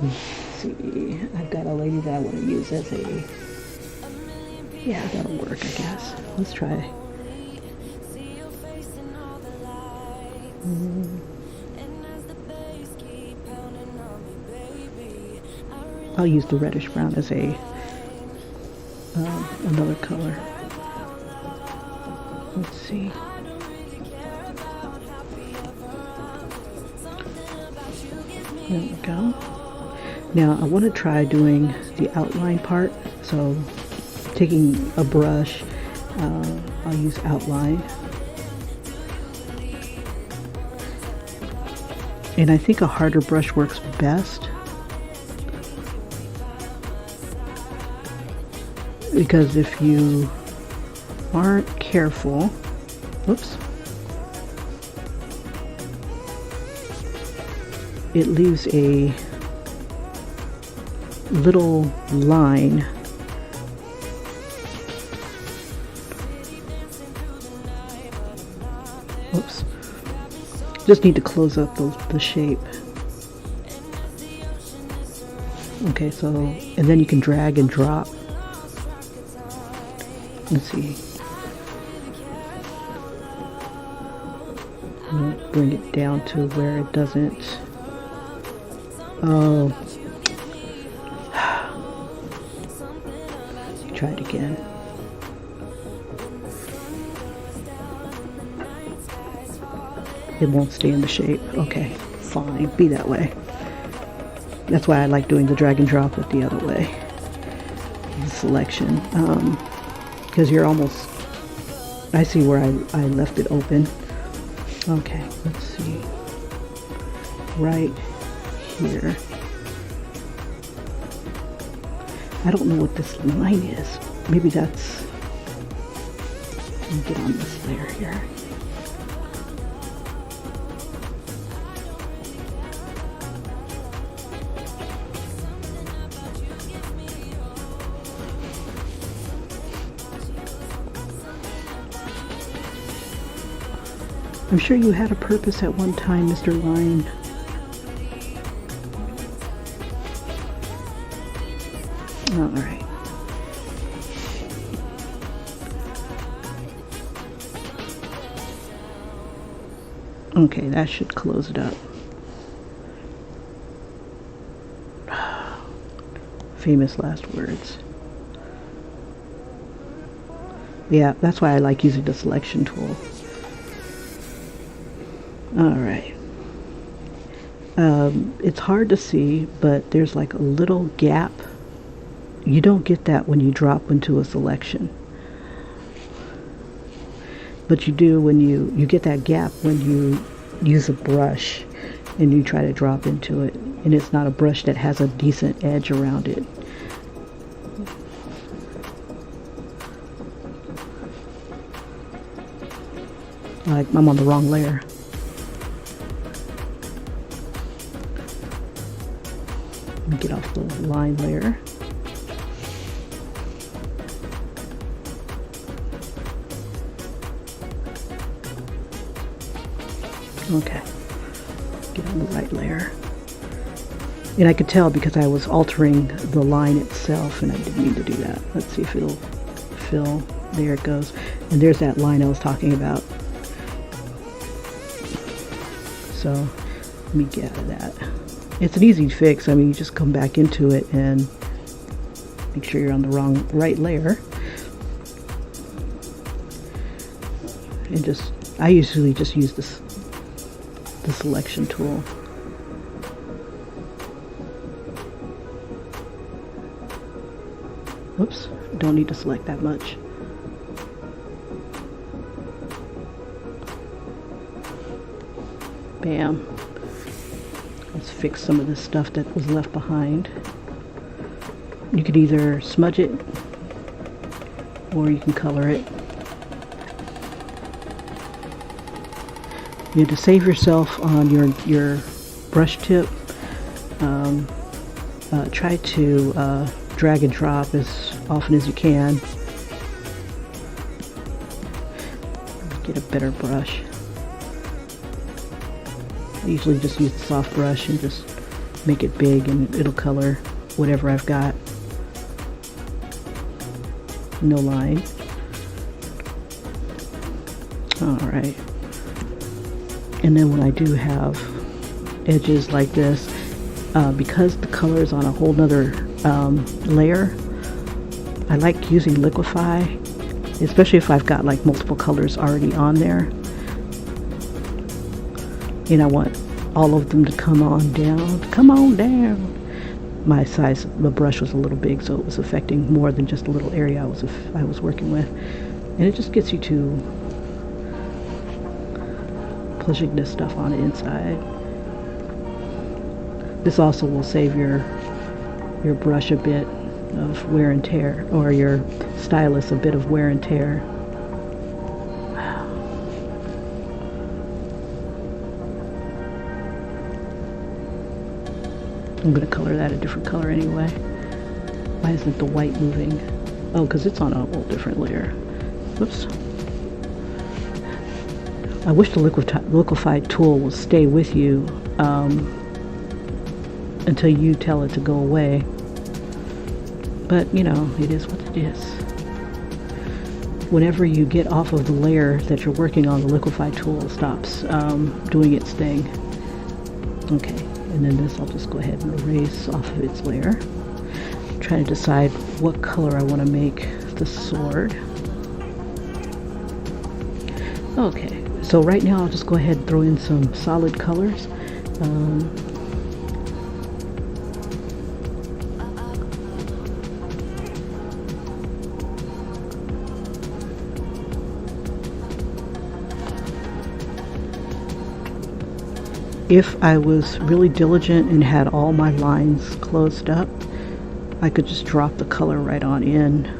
Let's see, I've got a lady that I want to use as a, yeah, that'll work, I guess. Let's try. I'll use the reddish brown as a another color. Let's see. There we go. Now I want to try doing the outline part. So taking a brush, I'll use outline. And I think a harder brush works best, because if you aren't careful, whoops, it leaves a little line. Whoops. Just need to close up the shape. Okay, so, and then you can drag and drop. Let's see. I'll bring it down to where it doesn't. Oh. Try it again. It won't stay in the shape. Okay, fine, be that way. That's why I like doing the drag and drop it the other way. The selection. Because you're almost, I see where I left it open. Okay, let's see. Right here. I don't know what this line is. Maybe that's, let me get on this layer here. I'm sure you had a purpose at one time, Mr. Line. All right. Okay, that should close it up. Famous last words. Yeah, that's why I like using the selection tool. All right. It's hard to see, but there's like a little gap. You don't get that when you drop into a selection, but you do when you get that gap when you use a brush and you try to drop into it, and it's not a brush that has a decent edge around it. Like I'm on the wrong layer. Let me get off the line layer. Okay, get on the right layer. And I could tell because I was altering the line itself and I didn't mean to do that. Let's see if it'll fill. There it goes. And there's that line I was talking about. So let me get out of that. It's an easy fix. I mean, you just come back into it and make sure you're on the right layer. And just, I usually just use the selection tool. Whoops, don't need to select that much. Bam. Let's fix some of the stuff that was left behind. You could either smudge it or you can color it. You have to save yourself on your brush tip. Try to drag and drop as often as you can. Get a better brush. I usually just use the soft brush and just make it big and it'll color whatever I've got. No line. Alright. And then when I do have edges like this, because the color is on a whole nother layer, I like using Liquify, especially if I've got like multiple colors already on there. And I want all of them to come on down. Come on down. My size, the brush was a little big, so it was affecting more than just a little area I was working with. And it just gets you to pushing this stuff on the inside. This also will save your brush a bit of wear and tear, or your stylus a bit of wear and tear. I'm going to color that a different color anyway. Why isn't the white moving? Oh, because it's on a whole different layer. Whoops. I wish the liquify tool will stay with you until you tell it to go away. But, you know, it is what it is. Whenever you get off of the layer that you're working on, the liquify tool stops doing its thing. Okay, and then this I'll just go ahead and erase off of its layer. Try to decide what color I want to make the sword. Okay, so right now I'll just go ahead and throw in some solid colors. If I was really diligent and had all my lines closed up, I could just drop the color right on in.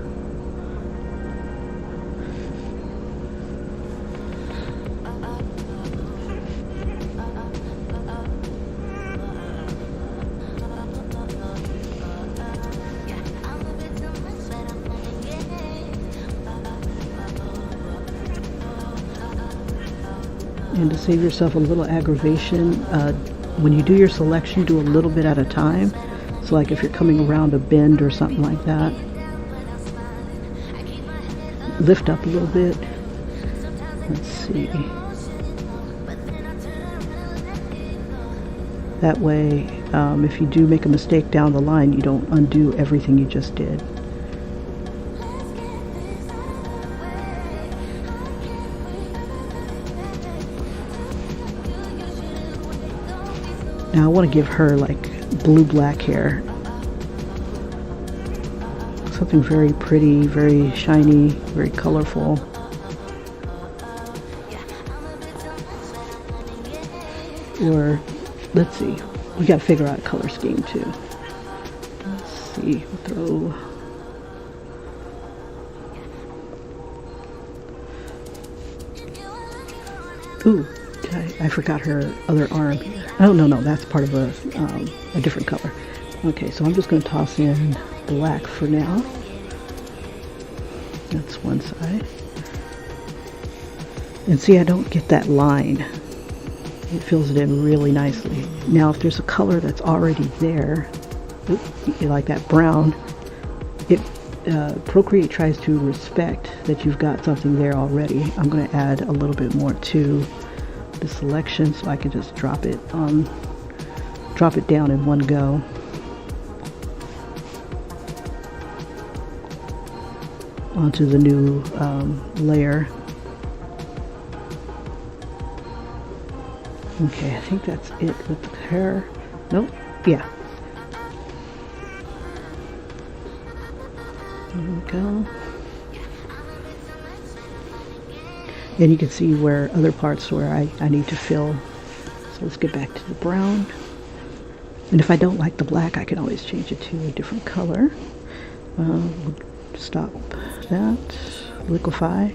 And to save yourself a little aggravation, when you do your selection, do a little bit at a time. So like if you're coming around a bend or something like that, lift up a little bit. Let's see. That way, if you do make a mistake down the line, you don't undo everything you just did. Now I want to give her like blue-black hair. Something very pretty, very shiny, very colorful. Or, let's see, we got to figure out a color scheme too. Let's see, we'll throw... Ooh. I forgot her other arm here. Oh, no, that's part of a different color. Okay, so I'm just going to toss in black for now. That's one side. And see, I don't get that line. It fills it in really nicely. Now, if there's a color that's already there, like that brown, Procreate tries to respect that you've got something there already. I'm going to add a little bit more to the selection so I can just drop it down in one go. Onto the new layer. Okay, I think that's it with the hair. Nope, yeah. There we go. And you can see where other parts where I need to fill. So let's get back to the brown. And if I don't like the black, I can always change it to a different color. We'll stop that. Liquify.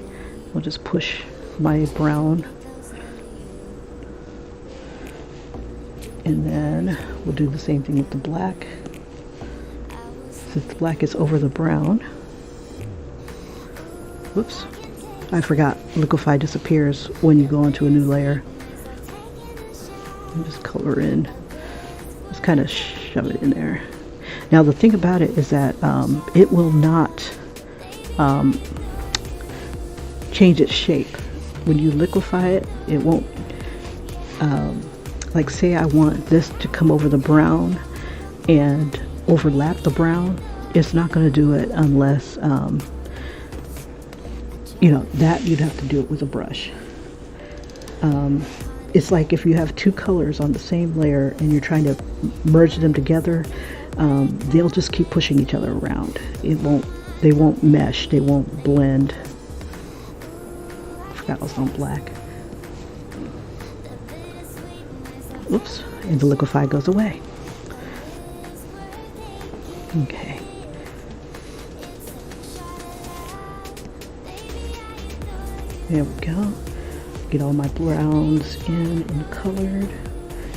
We'll just push my brown. And then we'll do the same thing with the black. Since the black is over the brown. Whoops. I forgot, liquify disappears when you go into a new layer. And just color in. Just kind of shove it in there. Now the thing about it is that it will not change its shape. When you liquify it, it won't, like say I want this to come over the brown and overlap the brown, it's not going to do it unless you know, that you'd have to do it with a brush. it's like if you have two colors on the same layer and you're trying to merge them together, they'll just keep pushing each other around. They won't mesh, they won't blend. I forgot I was on black. Oops, and the liquify goes away. Okay. There we go. Get all my browns in and colored.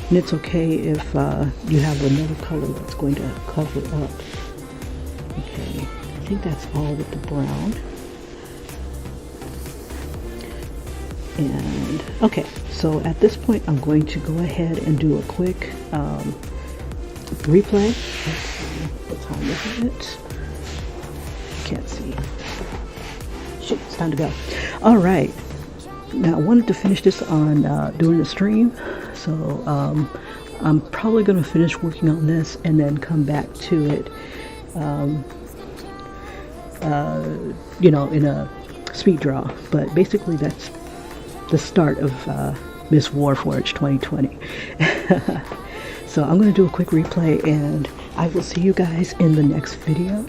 And it's okay if you have another color that's going to cover up. Okay, I think that's all with the brown. And okay, so at this point I'm going to go ahead and do a quick replay. Let's see what time is it? Can't see. Shit, it's time to go. All right. Now I wanted to finish this on during the stream, so I'm probably going to finish working on this and then come back to it, you know, in a speed draw. But basically that's the start of Miss Warforged 2020. So I'm going to do a quick replay and I will see you guys in the next video.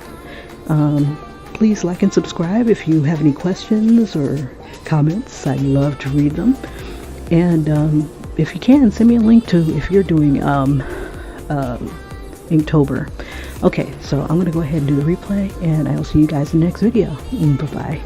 Please like and subscribe if you have any questions or comments. I'd love to read them. And if you can, send me a link to if you're doing Inktober. Okay, so I'm going to go ahead and do the replay and I will see you guys in the next video. Bye-bye.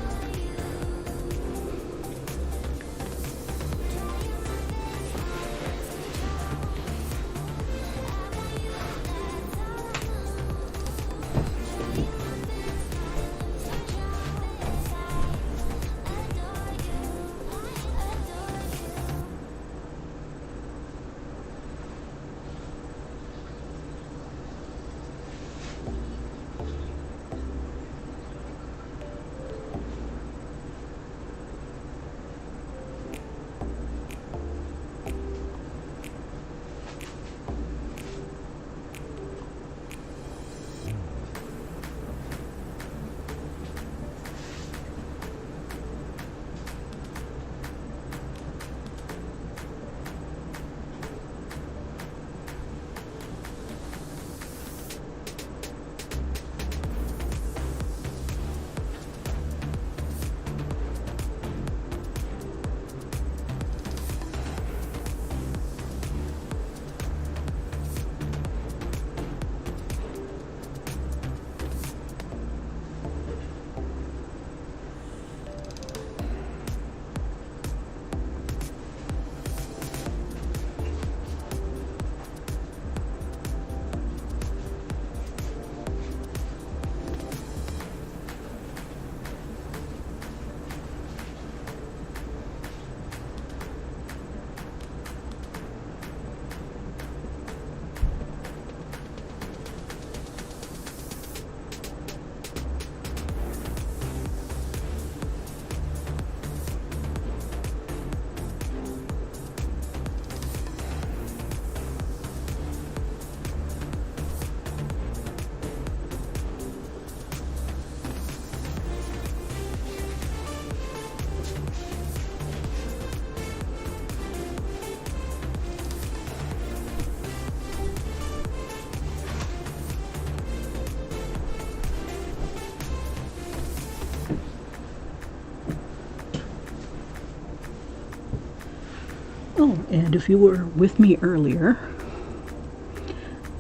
Oh, and if you were with me earlier,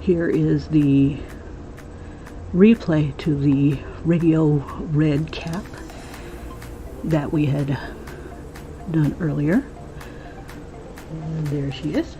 here is the replay to the radio red cap that we had done earlier. And there she is.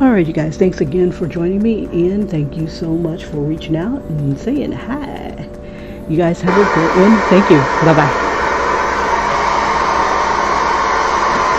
All right, you guys, thanks again for joining me, and thank you so much for reaching out and saying hi. You guys have a great one. Thank you. Bye-bye.